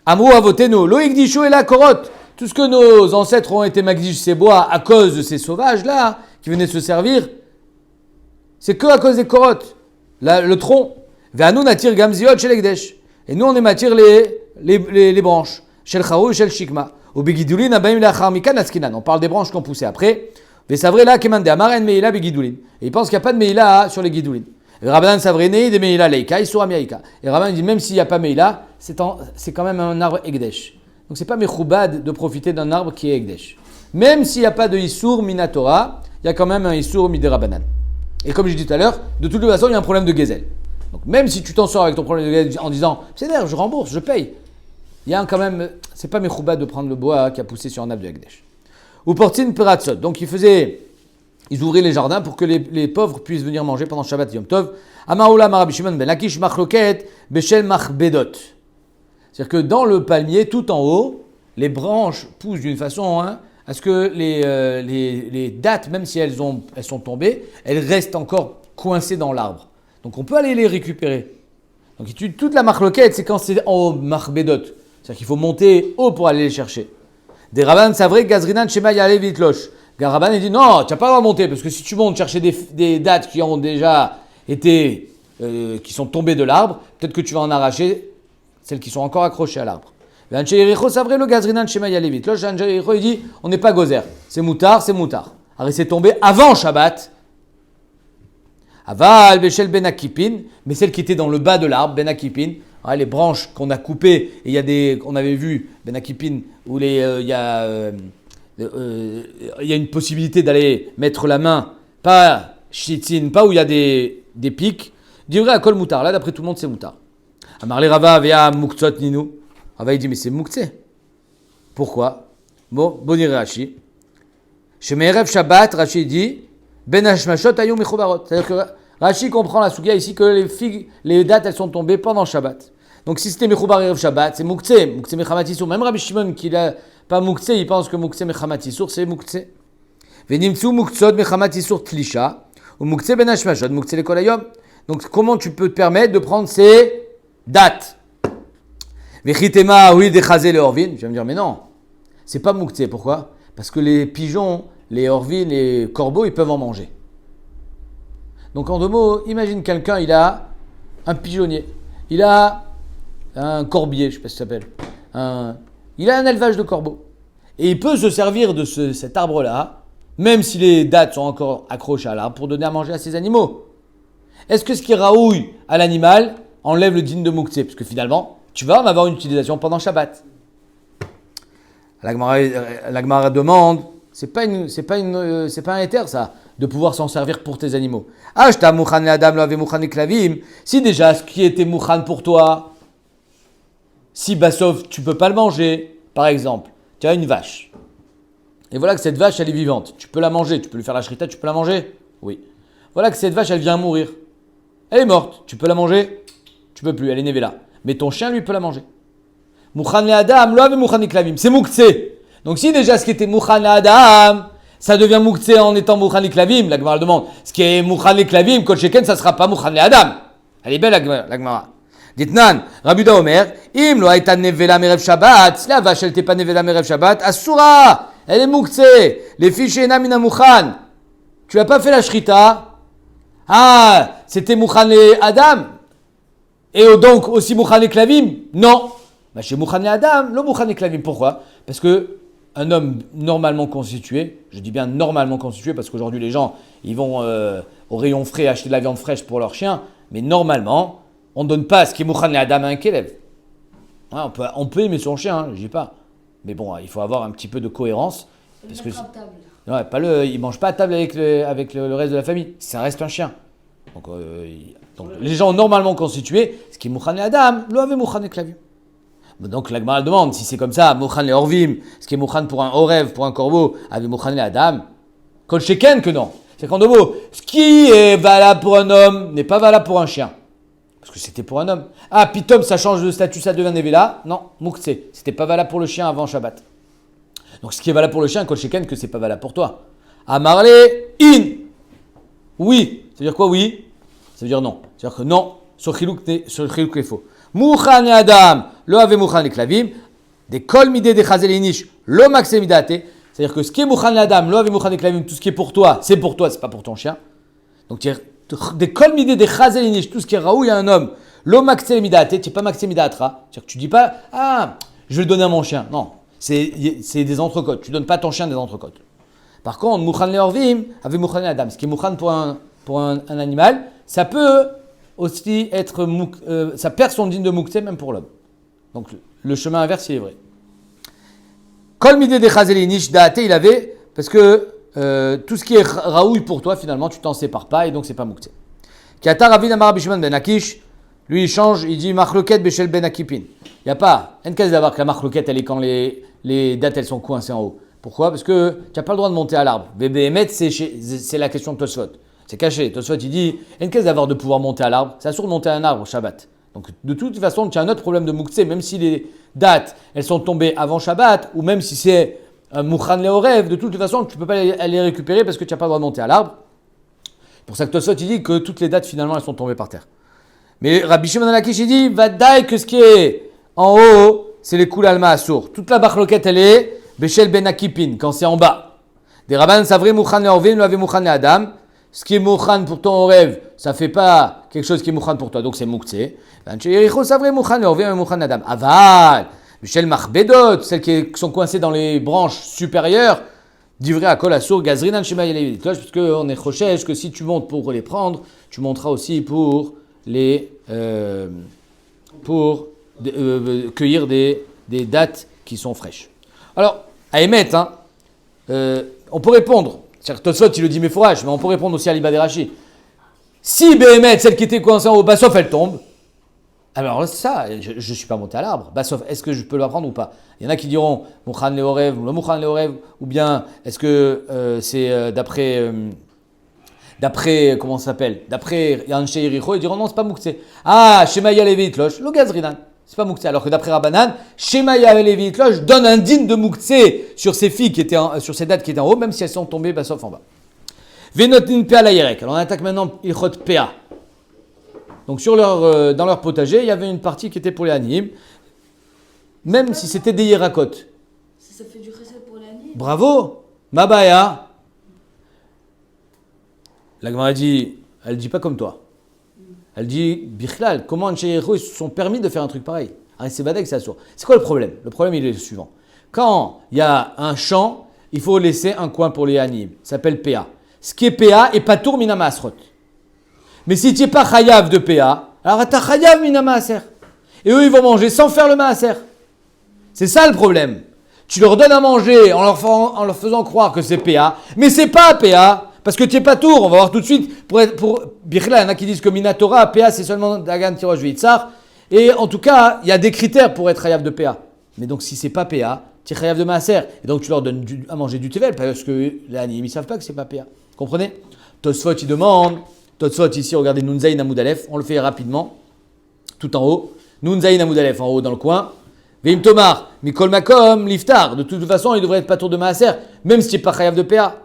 Amrou avotenu, lo Ikdishu et la Korot. Tout ce que nos ancêtres ont été magdish ces bois à cause de ces sauvages-là, qui venaient se servir, c'est que à cause des korottes, le tronc. Ve'anu natir gamziot shel ekdesh. Et nous, on ématir les branches. Shel charou et shel shikma. Au begidulin abaim leachar mikan askinan. On parle des branches qui ont poussé après. Ve'savre la kemande amaren meila begidulin. Et ils pensent qu'il n'y a pas de meila sur les guidulin. Rabbanan savre nei de meila leika, isura miaika. Et Rabbanan dit même s'il n'y a pas meila, c'est quand même un arbre ekdesh. Donc c'est pas mechoubad de profiter d'un arbre qui est Ekdesh. Même s'il n'y a pas de Issour Minatora, il y a quand même un Issour Miderabanan. Et comme je dis tout à l'heure, de toute façon, il y a un problème de Gezel. Donc même si tu t'en sors avec ton problème de Gezel en disant c'est d'ailleurs, je rembourse, je paye, il y a quand même, c'est pas mechoubad de prendre le bois qui a poussé sur un arbre de Ekdesh. Ou Portin Peratzot. Donc ils ouvraient les jardins pour que les pauvres puissent venir manger pendant Shabbat Yom Tov. Amaoula Marabi Shimon ben Lakish Machloket Beshel Machbedot. C'est-à-dire que dans le palmier, tout en haut, les branches poussent d'une façon à ce que les dattes, même si elles sont tombées, elles restent encore coincées dans l'arbre. Donc on peut aller les récupérer. Donc toute la marloquette, c'est quand c'est en haut, marbedot. C'est-à-dire qu'il faut monter haut pour aller les chercher. Des rabbins savraient gazrinan shema yale vitlosh. Un rabbin il dit non, tu n'as pas le droit de monter parce que si tu montes chercher des dattes qui ont déjà été, qui sont tombées de l'arbre, peut-être que tu vas en arracher celles qui sont encore accrochées à l'arbre. Le il dit on n'est pas gozer, c'est moutard, c'est moutard. Alors c'est tombé avant Shabbat. Aval Bechel Ben Akipin, mais celle qui était dans le bas de l'arbre, Ben Akipin, les branches qu'on a coupées, et il y a on avait vu Ben Akipin où il y a une possibilité d'aller mettre la main, pas shitzin, pas où il y a des pics. Divrei à kol moutard. Là, d'après tout le monde, c'est moutard. Amarle Rava via muktzot ninu. Rava il dit mais c'est mouktsé. Pourquoi? Bon, Boni Rashi. Chez Me'erev Shabbat, Rashi dit, Ben Hashmashot ayou mechubarot. C'est-à-dire que Rashi comprend la sugia ici que les dates elles sont tombées pendant Shabbat. Donc si c'était Mechubar Erev Shabbat, c'est Moukse Mechamat Issour. Même Rabbi Shimon qui n'a pas Moukse, il pense que Moukse Mechamat Issour, c'est Moukse. Venimtsu Muktsot Mechamat Issour Tlisha, ou Moukse Ben Hashmashot, Moukse Lekol Hayom. Donc comment tu peux te permettre de prendre ces dates? Vechitema, oui, Dechaze le Orvin. Je vais me dire, mais non, c'est pas Moukse. Pourquoi? Parce que les pigeons, les Orvin, les corbeaux, ils peuvent en manger. Donc en deux mots, imagine quelqu'un, il a un pigeonnier, il a un corbier, je ne sais pas si ça s'appelle, il a un élevage de corbeaux. Et il peut se servir de cet arbre-là, même si les dattes sont encore accrochées à l'arbre, pour donner à manger à ses animaux. Est-ce que ce qui raouille à l'animal enlève le din de Mouktsé? Parce que finalement, tu vas en avoir une utilisation pendant Shabbat. La Gemara demande, c'est pas un éther ça, de pouvoir s'en servir pour tes animaux. Ashta mouchan le adam lo ave mouchan le klavim. Si déjà ce qui était mouchan pour toi, si Bassov tu peux pas le manger, par exemple, tu as une vache. Et voilà que cette vache elle est vivante. Tu peux la manger, tu peux lui faire la shrita, tu peux la manger? Oui. Voilà que cette vache elle vient mourir. Elle est morte, tu peux la manger? Tu peux plus, elle est nevela. Mais ton chien lui peut la manger. Mouchan le adam lo ave mouchan le klavim. C'est mouktsé. Donc si déjà ce qui était mouchan le adam, ça devient mouktsé en étant mouchan le klavim, la Gemara demande. Ce qui est mouchan le klavim, kol sheken, ça sera pas mouchan le adam. Elle est belle la Gemara. Ditnan, Rabbi Yehuda Omer, im lo haïta nevela merev Shabbat. Si la vache elle n'était pas nevela merev Shabbat, asura, elle est mouktsé. Les fiches namina mouchan. Tu n'as pas fait la shrita. Ah, c'était mouchan le adam. Et donc aussi mouchan le klavim? Non. Bah chez mouchan le adam, lo mouchan le klavim. Pourquoi? Parce que un homme normalement constitué, je dis bien normalement constitué parce qu'aujourd'hui les gens ils vont au rayon frais acheter de la viande fraîche pour leur chien, mais normalement on ne donne pas ce qui est mouchan le adam à un kélev. Ouais, on peut aimer son chien, hein, je dis pas, mais bon il faut avoir un petit peu de cohérence parce que ouais, il mange pas à table avec le reste de la famille, ça reste un chien. Donc les gens normalement constitués, ce qui est mouchan le adam, lo ave mouchan le klavim. Donc la Gemara demande si c'est comme ça, mouchan le orvim, ce qui est mouchan pour un orev, pour un corbeau, avec mouchan le adam, kol sheken que non. C'est qu'en deux mots, ce qui est valable pour un homme n'est pas valable pour un chien. Parce que c'était pour un homme. Ah, pitom, ça change de statut, ça devient nevela. Non, mouktsé, c'était pas valable pour le chien avant Shabbat. Donc ce qui est valable pour le chien, kol sheken, que c'est pas valable pour toi. Amarle in. Oui. Ça veut dire quoi oui? Ça veut dire non. Ça veut dire que non, sur chiluk est faux. Mouchan le adam, lo ave mouchan le klavim, des kol midé des chazel inish, lo maxé midate. C'est-à-dire que ce qui est mouchan le adam, lo ave mouchan le klavim, tout ce qui est pour toi, c'est pas pour ton chien. Donc des kol midé des chazel inish, tout ce qui est raoui à un homme, lo maxé midate, tu n'es pas maxé midatra. C'est-à-dire que tu dis pas, ah, je vais le donner à mon chien. Non, c'est des entrecôtes. Tu donnes pas à ton chien des entrecôtes. Par contre, mouchan le orvim, ave mouchan le adam, ce qui est mouchan pour un animal, ça peut aussi être ça perd son digne de mouktsé même pour l'homme. Donc le chemin inverse il est vrai. Kol midé de chazeli nish daate il avait parce que tout ce qui est raoui pour toi finalement tu t'en sépares pas et donc c'est pas mouktsé. Kata Ravi Amar Bishman ben Akish, lui il change, il dit machloket beshel ben Akipin. Il y a pas en cas d'avoir que la machloket elle est quand les dates elles sont coincées en haut. Pourquoi? Parce que tu n'as pas le droit de monter à l'arbre. BBMet c'est la question de Tosfot. C'est caché. Tosfot, il dit, il y a une caisse d'avoir de pouvoir monter à l'arbre. C'est assuré de monter à un arbre au Shabbat. Donc, de toute façon, tu as un autre problème de mouktsé, même si les dates, elles sont tombées avant Shabbat, ou même si c'est un mouchan le orev, de toute façon, tu ne peux pas les récupérer parce que tu n'as pas le droit de monter à l'arbre. C'est pour ça que Tosfot, il dit que toutes les dates, finalement, elles sont tombées par terre. Mais Rabbi Shimon Lakish, il dit, vadaï que ce qui est en haut, c'est les koul alma assour. Toute la bachloket, elle est beshel ben akipin, quand c'est en bas. Des rabban savri mouchan le orvim, l'ave mouchan le adam. Ce qui est mouchan pour ton rêve, ça ne fait pas quelque chose qui est mouchan pour toi, donc c'est mouktsé. Aval, Michel Machbedot, celles qui sont coincées dans les branches supérieures, d'ivré à kol assour, gazrinan shema yelev, parce qu'on est chochesh que si tu montes pour les prendre, tu monteras aussi pour cueillir des dates qui sont fraîches. Alors, à émettre, on peut répondre. Tosfot, il le dit méforage, mais on peut répondre aussi à l'Iba des Rashi. Si Béhémet, celle qui était coincée en haut, bah, sauf elle tombe, Alors ça, je ne suis pas monté à l'arbre. Bah, sauf, est-ce que je peux l'apprendre ou pas? Il y en a qui diront Mouchan Leorev ou le Mouchan Leorev, ou bien est-ce que c'est d'après, comment ça s'appelle? D'après Yanché Yericho, ils diront non, c'est pas Moukse. Ah, Shemaya Levi Itlosh, le Gazrinan, c'est pas Moukse. Alors que d'après Rabbanan, Shemaya Levi Itlosh donne un digne de Moukse sur ces filles qui étaient sur ces dates qui étaient en haut, même si elles sont tombées sauf en bas. Venotin Pea la Yerek. Alors on attaque maintenant Ilchot Pea. Donc dans leur potager, il y avait une partie qui était pour les Aniyim, même si c'était des Yerakot. Ça fait du chesed pour l'année. Bravo, Mabaya. La Gemara dit, elle dit pas comme toi. Elle dit, Bichlal, comment Anshe Yericho ils se sont permis de faire un truc pareil? C'est Badek, c'est Assour. C'est quoi le problème? Le problème, il est le suivant. Quand il y a un champ, il faut laisser un coin pour les Aniyim. Ça s'appelle PA. Ce qui est PA est Patour Mina Maasrot. Mais si tu n'es pas chayav de PA, alors tu as chayav Mina Maaser. Et eux, ils vont manger sans faire le Maaser. C'est ça le problème. Tu leur donnes à manger en leur faisant croire que c'est PA, mais c'est pas PA. Parce que tu n'es pas tour, on va voir tout de suite. Pour Bichla, il y en a qui disent que Minatora, PA, c'est seulement Dagan Tirosh Vitzar. Et en tout cas, il y a des critères pour être chayav de PA. Mais donc, si c'est pas PA, tu es chayav de Maaser. Et donc, tu leur donnes à manger du Tevel, parce que les Aniyim, ils ne savent pas que c'est pas PA. Comprenez? Tosfot, il demande. Tosfot, ici, regardez, Nunzaïn Amoud Aleph. On le fait rapidement. Tout en haut. Nunzaïn Amoud Aleph, en haut, dans le coin. Veim Tomar, Mikol Makom, Liftar. De toute façon, il devrait être pas tour de Maaser, même si tu n'es pas chayav de PA.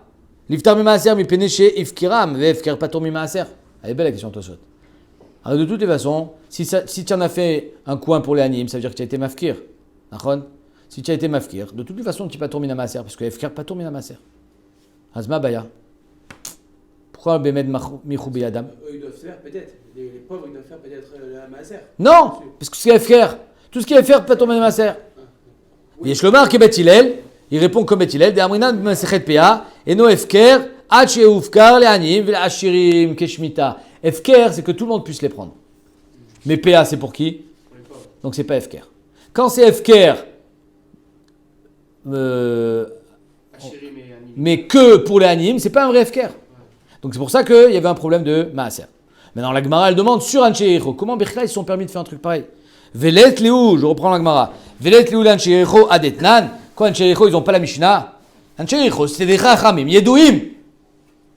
Liftar mi maaser mi pénéché ifkiram vefker patur mi maaser. Elle est belle la question Tosfot. Alors de toutes les façons, si tu en as fait un coin pour les Aniyim, ça veut dire que tu as été mafkir. D'accord? Si tu as été mafkir, de toutes les façons tu pas tourner maaser parce que ifkir patur mi maaser. Azma baya. Pourquoi le bemed michou beyadam? Eux, ils doivent faire peut-être. Les pauvres, ils doivent faire peut-être la maaser. Non, parce que c'est ifkir. Tout ce qui est ifkir patur mi maaser. Yeshlomar ke Bet Hillel. Il répond comme Bet Hillel, de Amrinan b'Masechet PA, et no efker, ad she'ufkar le'anim ve'ashirim keshmita. Efker, c'est que tout le monde puisse les prendre. Mais PA, c'est pour qui? Pour les pauvres. Donc c'est pas efker. Quand c'est efker, Achirim et Anim. mais que pour les anim, c'est pas un vrai efker. Donc c'est pour ça qu'il y avait un problème de maaser. Maintenant la Gemara, elle demande sur Anshe Yericho, comment Bechla ils se sont permis de faire un truc pareil? Velet liou, je reprends la Gemara. Velet liou l'Anshe Yericho adetnan. Quoi, Anshe Yericho, ils n'ont pas la Mishnah? Anshe Yericho, c'est des Chachamim, Yedouim.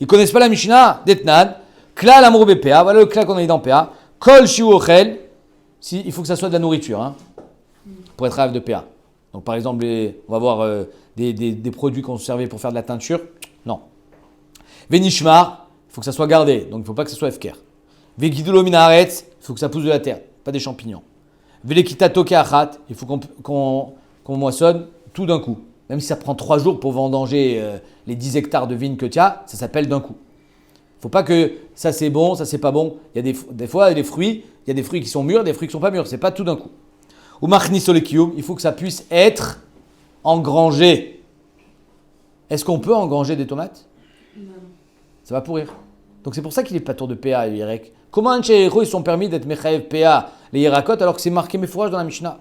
Ils connaissent pas la Mishnah, Detnan. Kla l'amour BPA, voilà le kla qu'on a dit dans PA. Kol shiu ochel, si, il faut que ça soit de la nourriture, hein, pour être rêve de PA. Donc par exemple, on va voir des produits qu'on se servait pour faire de la teinture. Non. Venishmar, il faut que ça soit gardé, donc il ne faut pas que ça soit FKR. Vegidulo minaretz, il faut que ça pousse de la terre, pas des champignons. Velekitato keachat, il faut qu'on moissonne tout d'un coup. Même si ça prend 3 jours pour vendanger les 10 hectares de vignes que tu as, ça s'appelle d'un coup. Il ne faut pas que ça c'est bon, ça c'est pas bon. Il y a des fois, il y a des fruits qui sont mûrs, des fruits qui ne sont pas mûrs. C'est pas tout d'un coup. Ou machnisolekiyum, il faut que ça puisse être engrangé. Est-ce qu'on peut engranger des tomates? Non. Ça va pourrir. Donc c'est pour ça qu'il n'est pas tour de PA et Yerek. Comment Anshe Yericho ils sont permis d'être Mechayev PA, les Yerakot, alors que c'est marqué mes fourrages dans la Mishnah?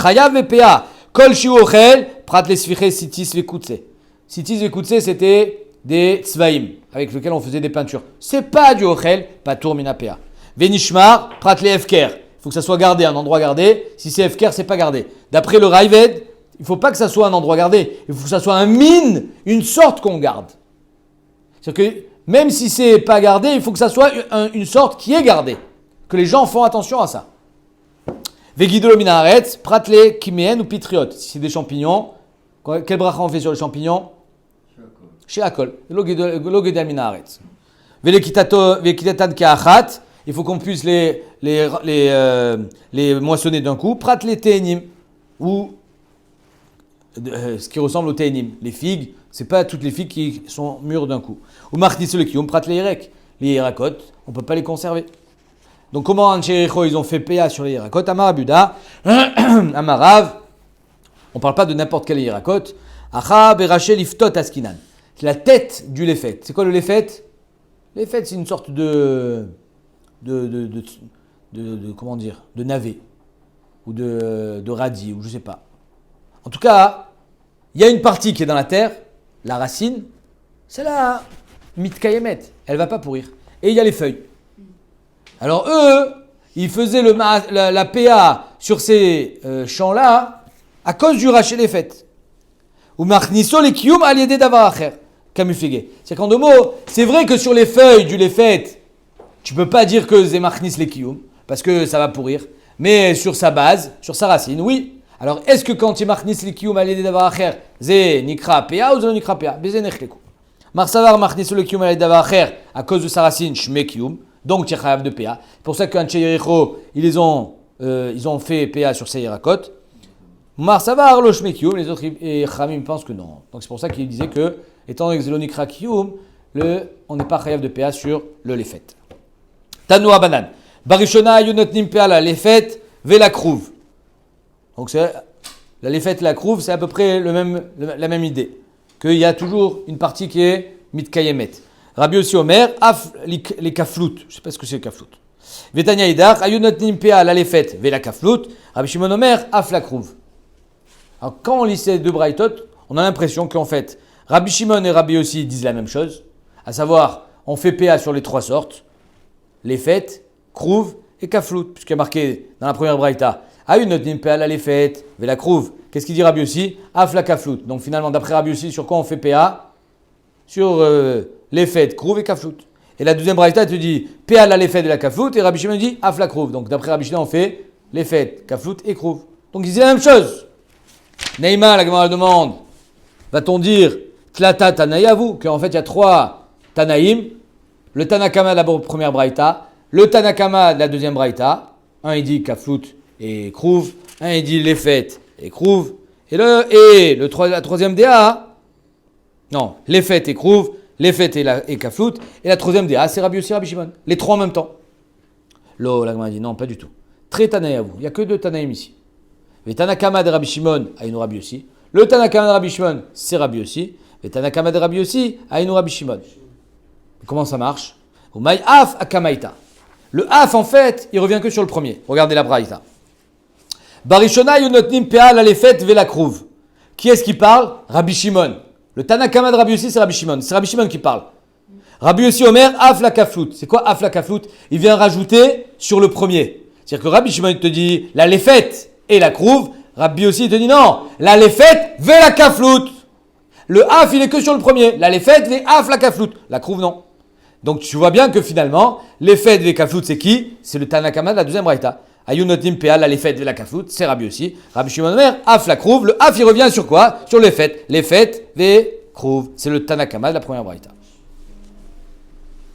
Chayav et PA, Kol Shiu Ochel, Prat les Sfiche Sitis Vekutse. Sitis Vekutse, c'était des tzvaïm, avec lesquels on faisait des peintures. C'est pas du Ochel, pas tour mina PA. Venishmar, Prat les Efker. Il faut que ça soit gardé, un endroit gardé. Si c'est Efker, c'est pas gardé. D'après le Raived, il ne faut pas que ça soit un endroit gardé. Il faut que ça soit un mine, une sorte qu'on garde. C'est-à-dire que même si c'est pas gardé, il faut que ça soit une sorte qui est gardée. Que les gens font attention à ça. Vegidolo minaretz, pratle kimeen ou pitriot. Si c'est des champignons, quel bracha on fait sur les champignons? Chez Akol. Logedal minaretz. Velekitatan keachat. Il faut qu'on puisse les moissonner d'un coup. Pratle teenim. Ou ce qui ressemble au teenim. Les figues, c'est pas toutes les figues qui sont mûres d'un coup. Ou martiselekium, pratle yerek. Les yerakot, on ne peut pas les conserver. Donc comment Anshe Yericho ils ont fait PA sur les Yerakot? Amarabuda, Amarav, on ne parle pas de n'importe quel Yerakot. Acha beraché liftot askinan. C'est la tête du lefet. C'est quoi le lefet? Lefet, c'est une sorte de comment dire, de navet ou de radis ou je sais pas. En tout cas, il y a une partie qui est dans la terre, la racine, c'est la mitkayemet. Elle va pas pourrir. Et il y a les feuilles. Alors eux, il faisait la PA sur ces champs-là à cause du rachet les fêtes. Ou marniso les kiyum aliédé d'avar acher. Camufligué. C'est qu'en deux mots, c'est vrai que sur les feuilles du lefet, tu peux pas dire que c'est marnis les kiyum, parce que ça va pourrir. Mais sur sa base, sur sa racine, oui. Alors, est-ce que quand il marnis les kiyum aliédé d'avar acher, c'est nikra PA ou c'est nikra PA? Bézé nechlekou. Marsavar marnis le kiyum aliédé d'avar acher, à cause de sa racine, shme kiyum. Donc, tu as de PA. C'est pour ça qu'un Tcheyericho, ils ont fait PA sur Seirakot. Marsavar, le Shmekiyum, les autres Khamim pensent que non. Donc, c'est pour ça qu'il disait que, étant donné que Zelonikra Kiyum, on n'est pas chayav de PA sur le Lefet. Tanoua Banan. Barishona Yunotnim PA la Lefet, Vela Krouv. Donc, la Lefet et la Krouv, c'est à peu près la même idée. Qu'il y a toujours une partie qui est Mitkayemet. Rabbi aussi Omer, af les kaflout. Je ne sais pas ce que c'est le kaflout. Vetania Idar, ayunot nimpea la lefet, ve la kaflout. Rabbi Shimon Omer, af la krouv. Alors quand on lit ces deux braïtot, on a l'impression qu'en fait, Rabbi Shimon et Rabbi aussi disent la même chose. À savoir, on fait PA sur les trois sortes. Lefet, krouv et kaflout. Puisqu'il y a marqué dans la première braïta, ayunot nimpea la lefet, ve la krouv. Qu'est-ce qu'il dit Rabbi aussi? Af la kaflout. Donc finalement, d'après Rabbi aussi, sur quoi on fait PA? Sur les fêtes, krouv et kaflout. Et la deuxième braïta te dit PA la les fêtes de la kaflout et Rabbi Shimon dit af la krouv. Donc d'après Rabbi Shimon on fait les fêtes, kaflout et krouv. Donc ils disent la même chose. Neima, la Gemara demande, va-t-on dire tlata tanayavu, qu'en fait il y a trois tanaïm, le tanakama de la première braïta, le tanakama de la deuxième braïta, un il dit kaflout et krouv, un il dit les fêtes et krouv, et la troisième DA, non, les fêtes et krouv, les fêtes et kaflout, et la troisième DA, c'est Rabbi aussi Rabbi Shimon. Les trois en même temps. Lo, la Gemara dit non, pas du tout. Très tanaïavu, il n'y a que deux tanaïm ici. Le tanakama de Rabbi Shimon, Aïnou Rabbi aussi. Le tanakama de Rabbi Shimon, c'est Rabbi aussi. Le tanakama de Rabbi aussi, Aïnou Rabbi Shimon. Comment ça marche? Umay af akamaita. Le af, en fait, il revient que sur le premier. Regardez la braïta. Barishona yunotnim pea la lefet vela krouv. Qui est-ce qui parle? Rabbi Shimon. Le Tanakama de Rabbi Yossi, c'est Rabbi Shimon. C'est Rabbi Shimon qui parle. Rabbi Yossi Omer, af la kaflout. C'est quoi af la kaflout? Il vient rajouter sur le premier. C'est-à-dire que Rabbi Shimon te dit la lefet et la krouv. Rabbi Yossi te dit non, la lefet ve la kaflout. Le af, il est que sur le premier. La lefet ve af la kaflout. La krouv, non. Donc tu vois bien que finalement, lefet ve kaflout, c'est qui? C'est le Tanakama de la deuxième braïta. Ayunotim pea la lefet ve la kaflout, c'est Rabbi aussi. Rabbi Shimon Omer, af la krouv. Le af, il revient sur quoi? Sur les fêtes ve krouv. C'est le Tanakama de la première braïta.